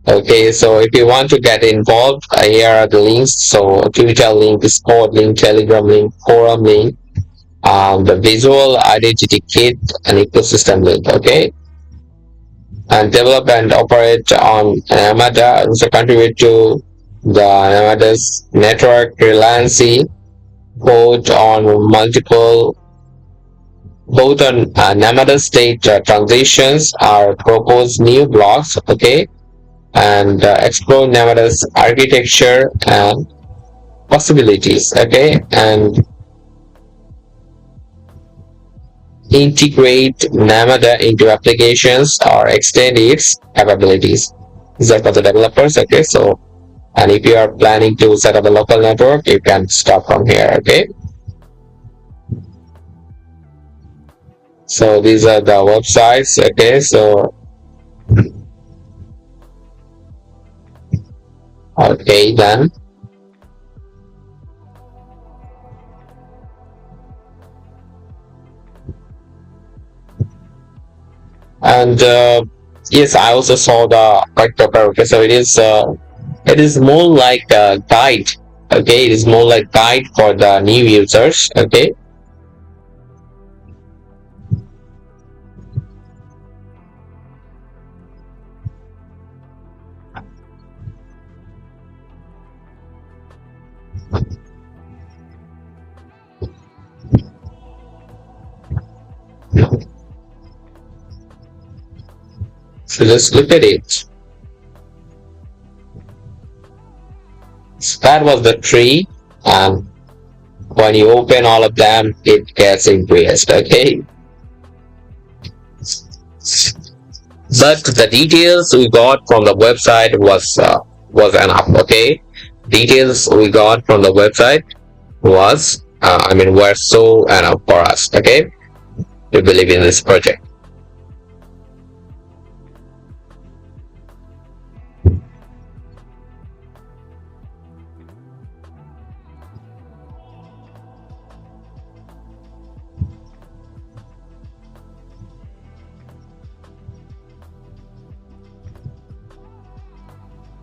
A: Okay, so if you want to get involved, here are the links. So Twitter link, Discord link, Telegram link, forum link, the visual identity kit, and ecosystem link. Okay, and develop and operate on Namada. Also contribute to the Namada's network reliancy, both on multiple, both on Namada state transitions are proposed new blocks. Okay, and explore Namada's architecture and possibilities. Okay, and integrate Namada into applications or extend its capabilities. These are for the developers. Okay, so and if you are planning to set up a local network, you can start from here. Okay, so these are the websites. Okay, so okay then. And yes, I also saw the white paper. Okay, so it is more like a guide. Okay, it is more like guide for the new users. Okay, So just look at it. So that was the tree, and when you open all of them, it gets increased. Okay, but the details we got from the website was enough. Okay, details we got from the website was were so enough for us. Okay, to believe in this project.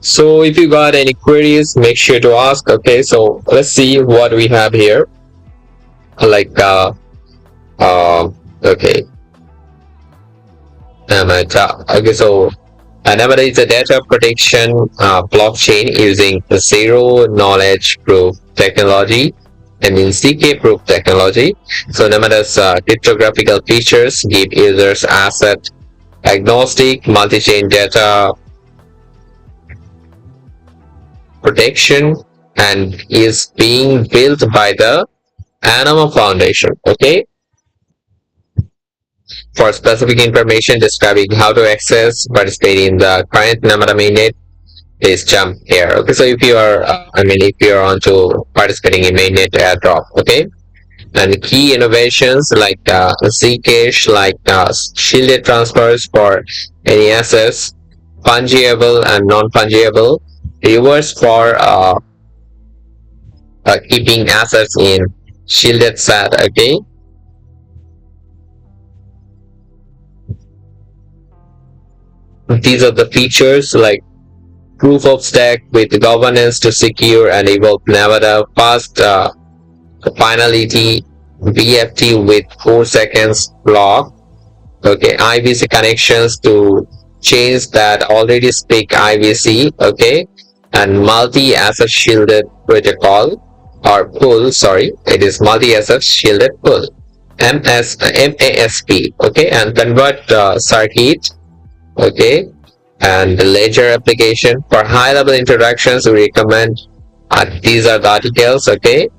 A: So if you got any queries, make sure to ask. Okay, so let's see what we have here. Like uh okay, okay, so Namada is a data protection blockchain using zero knowledge proof technology and in CK proof technology. So Namada's cryptographical features give users asset agnostic multi-chain data protection and is being built by the Anima Foundation. Okay, for specific information describing how to access, participate in the current Namada mainnet, please jump here. Okay, so if you are, if you are on to participating in mainnet airdrop, okay, and key innovations like Zcash, like shielded transfers for NESs, fungible and non-fungible, reverse for keeping assets in shielded set. Okay, these are the features like proof of stake with governance to secure and evolve Nevada fast finality BFT with 4 seconds block. Okay, IVC connections to chains that already speak IVC. Okay, and multi-asset shielded protocol or pool. Sorry, it is multi-asset shielded pool. MASP. Okay, and convert circuit. Okay, and the ledger application for high level introductions we recommend these are the articles. Okay,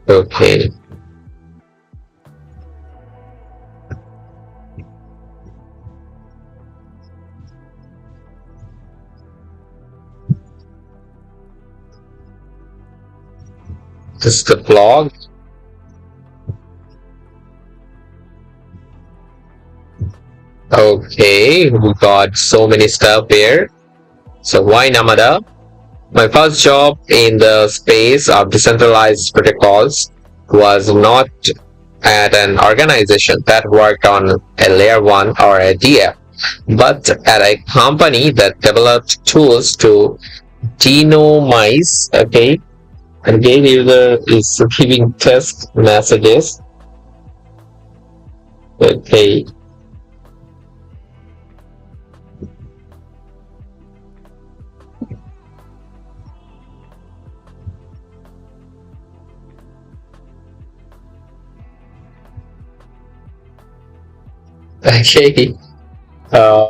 A: okay, this is the blog. Okay, we got so many stuff here. So why Namada? My first job in the space of decentralized protocols was not at an organization that worked on a layer 1 or a DF, but at a company that developed tools to denomize. Okay, and gate user is giving test messages. Okay, okay,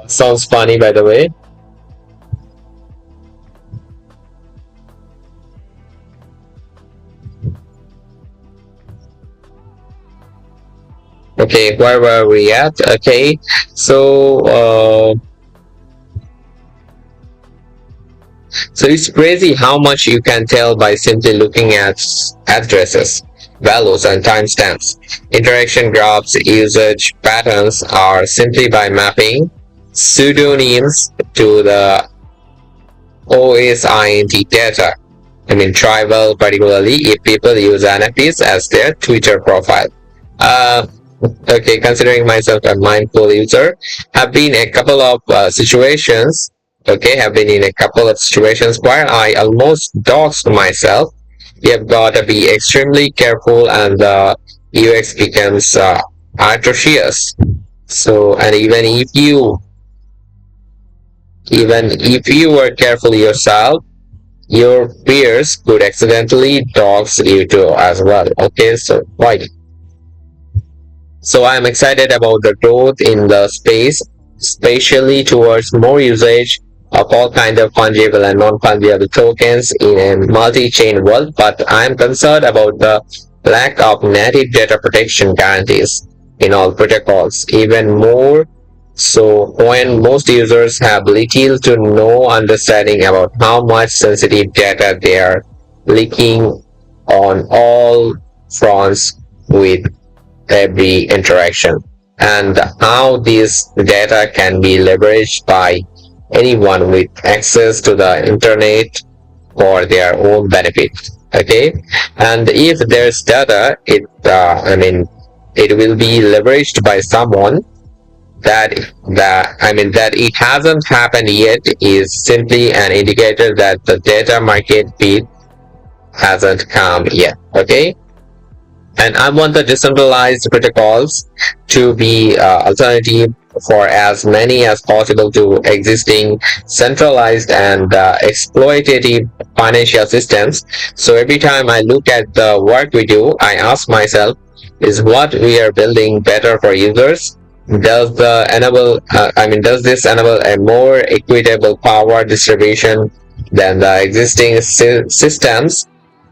A: sounds funny by the way. Okay, where were we at? Okay, so so it's crazy how much you can tell by simply looking at addresses, values, and timestamps. Interaction graphs, usage patterns are simply by mapping pseudonyms to the OSINT data. Tribal, particularly if people use NFTs as their Twitter profile. Uh, okay, considering myself a mindful user, have been a couple of situations. Okay, have been in a couple of situations where I almost doxed myself. You have got to be extremely careful, and the UX becomes atrocious. So, and even if you were careful yourself, your peers could accidentally dox you too as well. Okay, so right. So I'm excited about the growth in the space, especially towards more usage of all kind of fungible and non-fungible tokens in a multi-chain world. But I'm concerned about the lack of native data protection guarantees in all protocols. Even more so when most users have little to no understanding about how much sensitive data they are leaking on all fronts with every interaction, and how this data can be leveraged by anyone with access to the internet for their own benefit. Okay, and if there's data, it will be leveraged by someone. That it hasn't happened yet is simply an indicator that the data market beat hasn't come yet. Okay, and I want the decentralized protocols to be alternative for as many as possible to existing centralized and exploitative financial systems. So every time I look at the work we do, I ask myself, is what we are building better for users? Does this enable a more equitable power distribution than the existing systems,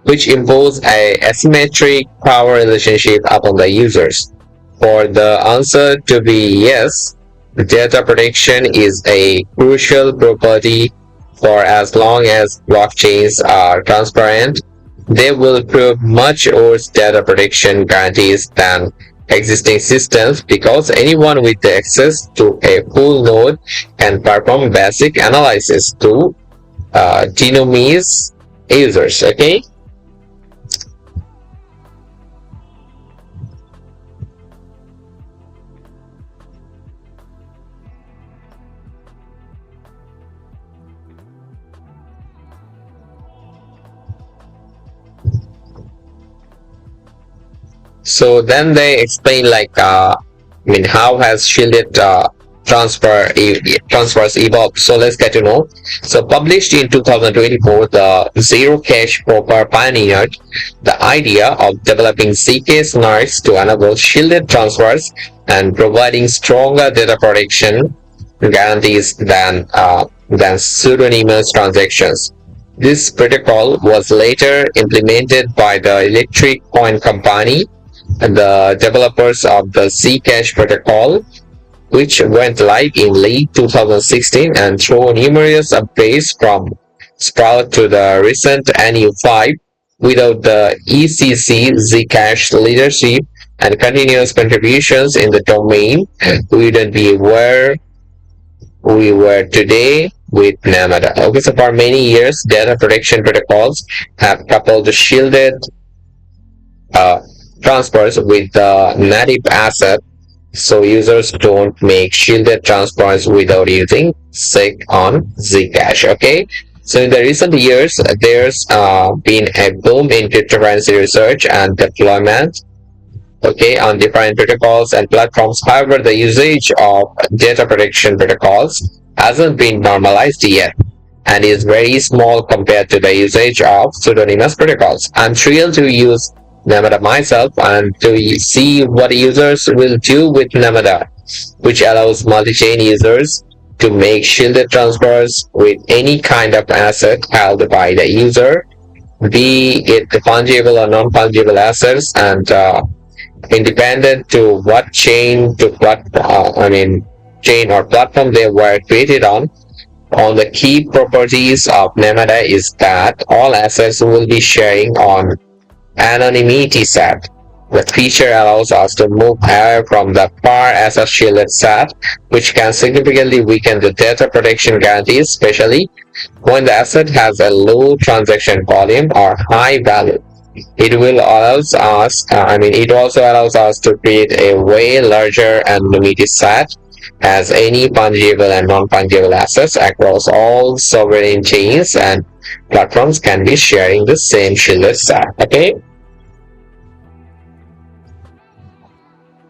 A: which impose a asymmetric power relationship upon the users? For the answer to be yes, data protection is a crucial property. For as long as blockchains are transparent, they will prove much worse data protection guarantees than existing systems, because anyone with access to a full node can perform basic analysis to denomize users. Okay. So then they explain how has shielded transfers evolved. So let's get to know. So published in 2024, the Zero Cache Proper pioneered the idea of developing ZK snarks to enable shielded transfers and providing stronger data protection guarantees than pseudonymous transactions. This protocol was later implemented by the Electric Coin Company, the developers of the Zcash protocol, which went live in late 2016, and through numerous updates from Sprout to the recent NU5. Without the ECC Zcash leadership and continuous contributions in the domain, we wouldn't be where we were today with Namada. Okay, so for many years, data protection protocols have coupled shielded uh, transfers with the native asset, so users don't make shielded transfers without using SEC on Zcash. Okay, so in the recent years, there's been a boom in cryptocurrency research and deployment, okay, on different protocols and platforms. However, the usage of data protection protocols hasn't been normalized yet and is very small compared to the usage of pseudonymous protocols. I'm thrilled to use Namada myself and to see what users will do with Namada, which allows multi-chain users to make shielded transfers with any kind of asset held by the user, be it fungible or non-fungible assets, and independent to what chain or platform they were created on. On the key properties of Namada is that all assets will be sharing on anonymity set. The feature allows us to move away from the par asset shielded set, which can significantly weaken the data protection guarantees, especially when the asset has a low transaction volume or high value. It also allows us to create a way larger anonymity set as any fungible and non-fungible assets across all sovereign chains and platforms can be sharing the same shielded set. Okay,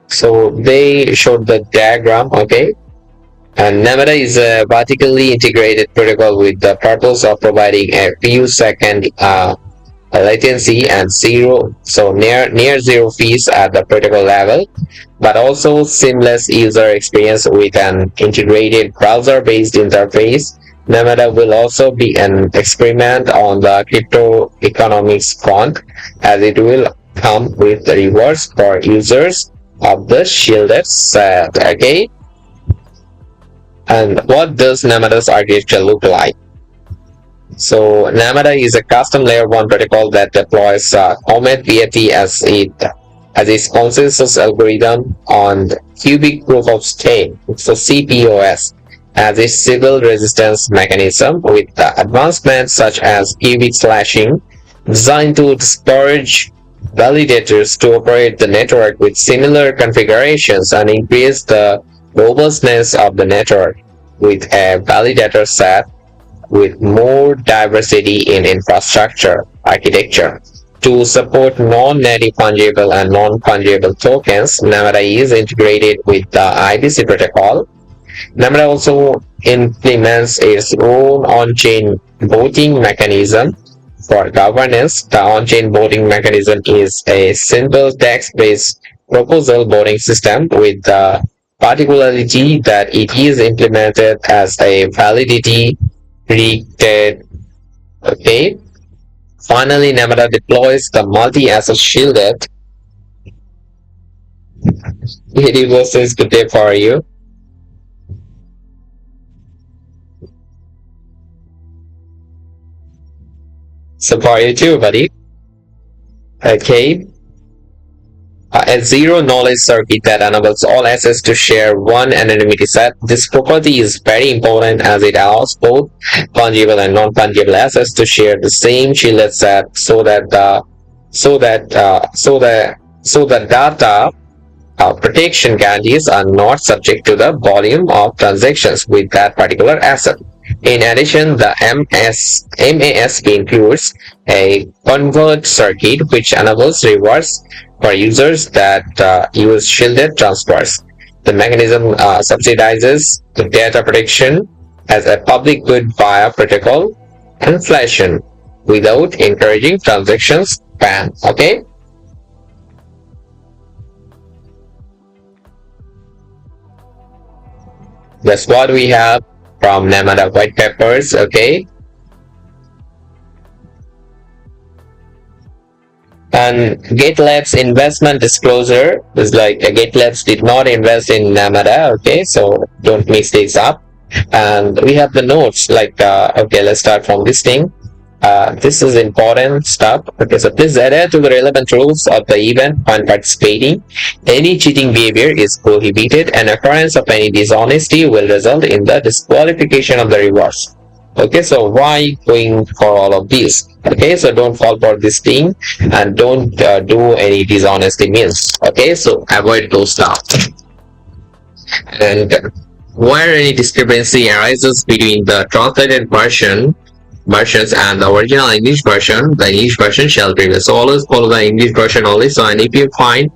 A: so they showed the diagram. Okay, And Namada is a vertically integrated protocol with the purpose of providing a few second latency and near zero fees at the protocol level, but also seamless user experience with an integrated browser-based interface. Namada will also be an experiment on the crypto economics front, as it will come with rewards for users of the shielded set. Okay, and what does Namada's architecture look like? So Namada is a custom layer 1 protocol that deploys Comet VAT as its consensus algorithm on the cubic proof of stake, so CPOS, as a civil resistance mechanism with advancements such as cubic slashing designed to discourage validators to operate the network with similar configurations and increase the robustness of the network with a validator set with more diversity in infrastructure architecture. To support non-native fungible and non-fungible tokens, Namada is integrated with the IBC protocol. Namada also implements its own on-chain voting mechanism for governance. The on-chain voting mechanism is a simple text-based proposal voting system with the particularity that it is implemented as a validity predicted. Okay. Finally, Namada deploys the multi-asset shielded. It was good day for you. So for you too, buddy. Okay. A zero knowledge circuit that enables all assets to share one anonymity set. This property is very important as it allows both fungible and non-fungible assets to share the same shielded set so that data protection guarantees are not subject to the volume of transactions with that particular asset. In addition, the MASP includes a convert circuit which enables rewards for users that use shielded transfers. The mechanism subsidizes the data protection as a public good via protocol inflation without encouraging transactions ban. Okay. That's what we have from Namada white papers. Okay. And GateLive's investment disclosure is like GateLive did not invest in Namada. Okay, so don't mix these up. And we have the notes like okay, let's start from this thing. This is important stuff. Okay, so please adhere to the relevant rules of the event when participating. Any cheating behavior is prohibited, and occurrence of any dishonesty will result in the disqualification of the rewards. Okay, so why going for all of these? Okay, so don't fall for this thing and don't do any dishonesty means. Okay, so avoid those stuff. And where any discrepancy arises between the translated versions and the original English version, the English version shall prevail. So always follow the English version only. So and if you find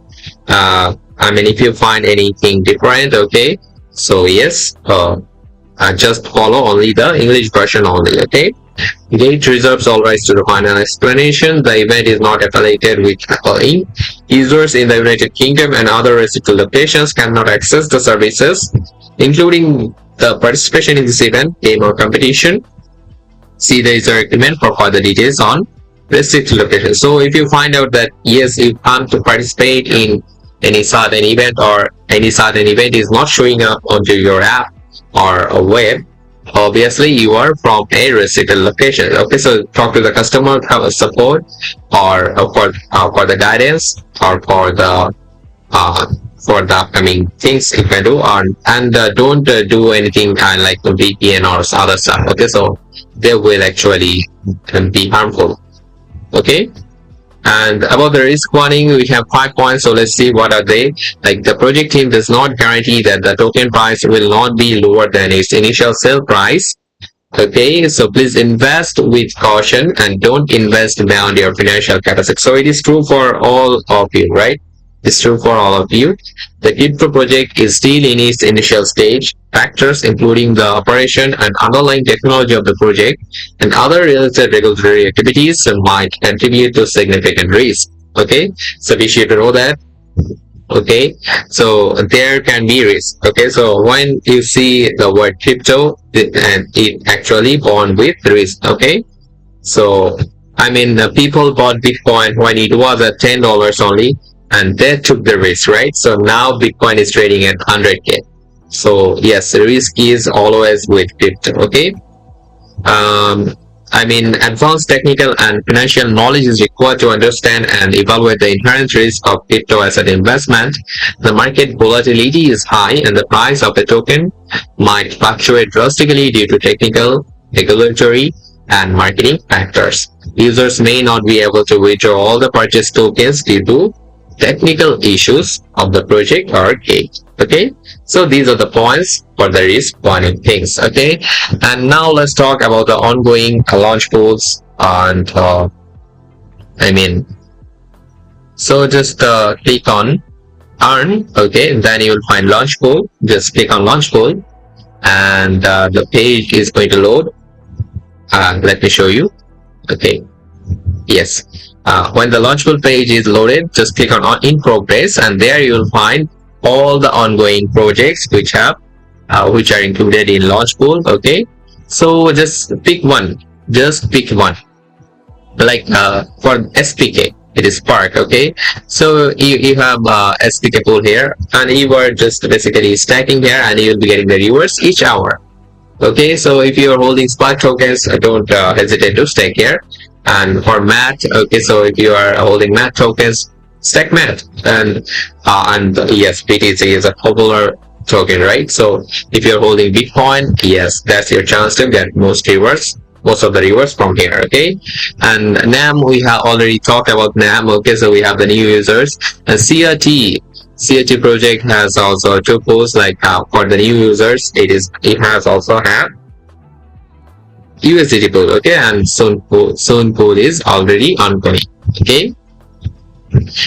A: if you find anything different, okay, so yes, just follow only the English version only. Okay. Gate reserves all rights to the final explanation. The event is not affiliated with Apple Inc. Users in the United Kingdom and other restricted locations cannot access the services, including the participation in this event, game or competition. See the user agreement for further details on restricted locations. So if you find out that yes, you want to participate in any certain event or any certain event is not showing up onto your app or a web, obviously you are from a restricted location. Okay, so talk to the customer support or for the guidance or for the upcoming things you can do, and don't do anything like the VPN or other stuff. Okay, so they will actually be harmful. Okay. And about the risk warning, we have 5 points. So let's see what are they. Like the project team does not guarantee that the token price will not be lower than its initial sale price. Okay, so please invest with caution and don't invest beyond your financial capacity. So it is true for all of you, right? It's true for all of you. The crypto project is still in its initial stage. Factors including the operation and underlying technology of the project and other related regulatory activities might contribute to significant risk. Okay, so we should know that. Okay, so there can be risk. Okay, so when you see the word crypto, and it actually born with risk. Okay, so I mean, people bought Bitcoin when it was at $10 only, and they took the risk, right? So now Bitcoin is trading at 100K. So yes, the risk is always with crypto. Okay. Um, I mean, advanced technical and financial knowledge is required to understand and evaluate the inherent risk of crypto asset investment. The market volatility is high, and the price of a token might fluctuate drastically due to technical, regulatory, and marketing factors. Users may not be able to withdraw all the purchased tokens due to technical issues of the project or gate. Okay, so these are the points for the risk pointing things. Okay, and now let's talk about the ongoing launch pools and I mean, so just click on earn. Okay, and then you will find launch pool. Just click on launch pool, and the page is going to load. Let me show you. Okay, yes. When the Launchpool page is loaded, just click on in progress, and there you will find all the ongoing projects which are included in Launchpool. Okay, so just pick one. Just pick one. Like for SPK, it is Spark. Okay, so you have SPK pool here, and you are just basically stacking here, and you will be getting the rewards each hour. Okay, so if you are holding Spark tokens, don't hesitate to stake here. And for MAT, okay, so if you are holding MAT tokens, stack MAT. And yes, BTC is a popular token, right? So if you're holding Bitcoin, yes, that's your chance to get most of the rewards from here. Okay, and NAM, we have already talked about NAM. Okay, so we have the new users, and CRT project has also two pools. Like for the new users, it has also have USDT pool. Okay, and soon pool is already ongoing. Okay,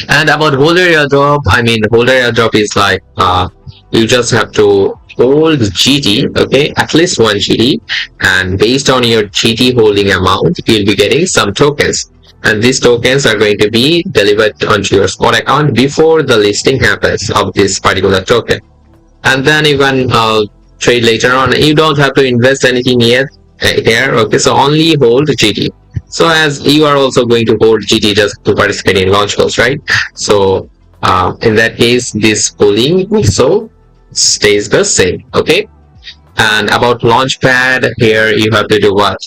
A: and about holder airdrop, I mean, holder airdrop is like you just have to hold GT, okay, at least one GT, and based on your GT holding amount, you'll be getting some tokens. And these tokens are going to be delivered onto your spot account before the listing happens of this particular token. And then you can trade later on. You don't have to invest anything yet here. Okay, so only hold GT. So as you are also going to hold GT just to participate in launch calls, right? So in that case, this pooling also stays the same. Okay. And about Launchpad, here you have to do what?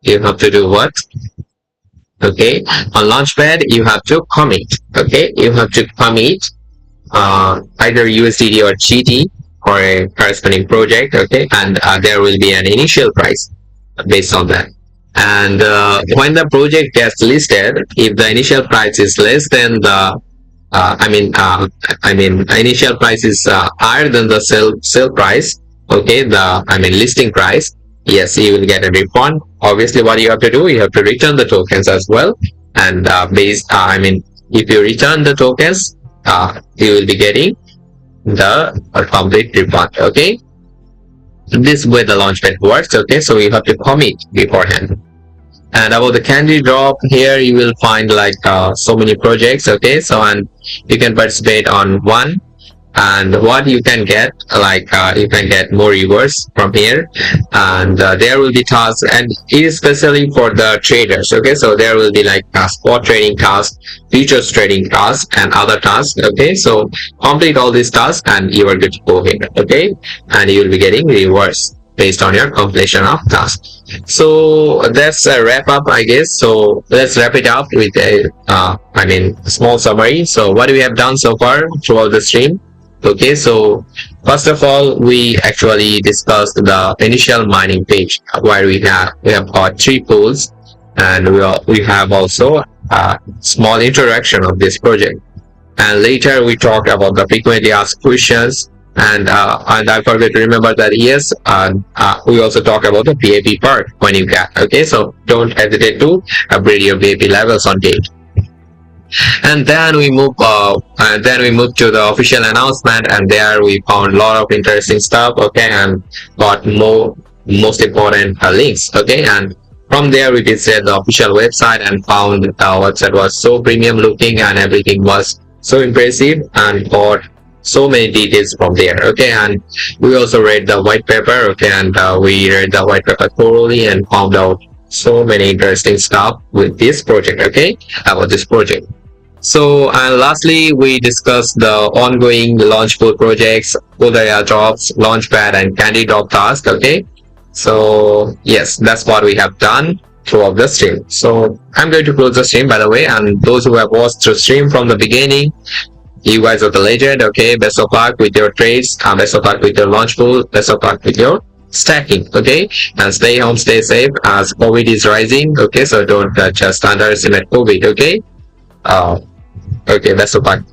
A: You have to do what? Okay, on Launchpad you have to commit. Okay, you have to commit either USDT or GT for a corresponding project. Okay, and there will be an initial price based on that. And when the project gets listed, if the initial price is less than the initial price is higher than the sale price. Okay, listing price. Yes, you will get a refund. Obviously, what you have to do, you have to return the tokens as well. And if you return the tokens, you will be getting the complete refund. Okay, this way the Launchpad works. Okay, so you have to commit beforehand. And about the candy drop, here you will find like so many projects. Okay, so and you can participate on one, and what you can get, like you can get more rewards from here, and there will be tasks, and especially for the traders. Okay, so there will be like spot trading tasks, futures trading tasks, and other tasks. Okay, so complete all these tasks and you are good to go here. Okay, and you will be getting rewards based on your completion of tasks. So that's a wrap up, I guess. So let's wrap it up with a small summary. So what we have done so far throughout the stream. Okay, so first of all, we actually discussed the initial mining page where we have got 3 pools, and we have also a small introduction of this project. And later we talked about the frequently asked questions, and I forgot to remember that, yes, we also talk about the VIP part when you get. Okay, so don't hesitate to upgrade your VIP levels on Gate. And then we moved to the official announcement, and there we found a lot of interesting stuff, okay, and got most important links, okay. And from there we visited the official website and found the website was so premium looking and everything was so impressive, and got so many details from there, okay. And we also read the white paper, okay, and we read the white paper thoroughly and found out so many interesting stuff with this project, okay, about this project. So, and lastly, we discussed the ongoing Launchpool projects, pool area jobs, Launchpad, and Candy Drop task. Okay. So, yes, that's what we have done throughout the stream. So, I'm going to close the stream, by the way, and those who have watched the stream from the beginning, you guys are the legend. Okay. Best of luck with your trades, best of luck with your Launchpool, best of luck with your stacking. Okay. And stay home, stay safe as COVID is rising. Okay. So, don't just underestimate COVID. Okay. Uh, okay, best of luck.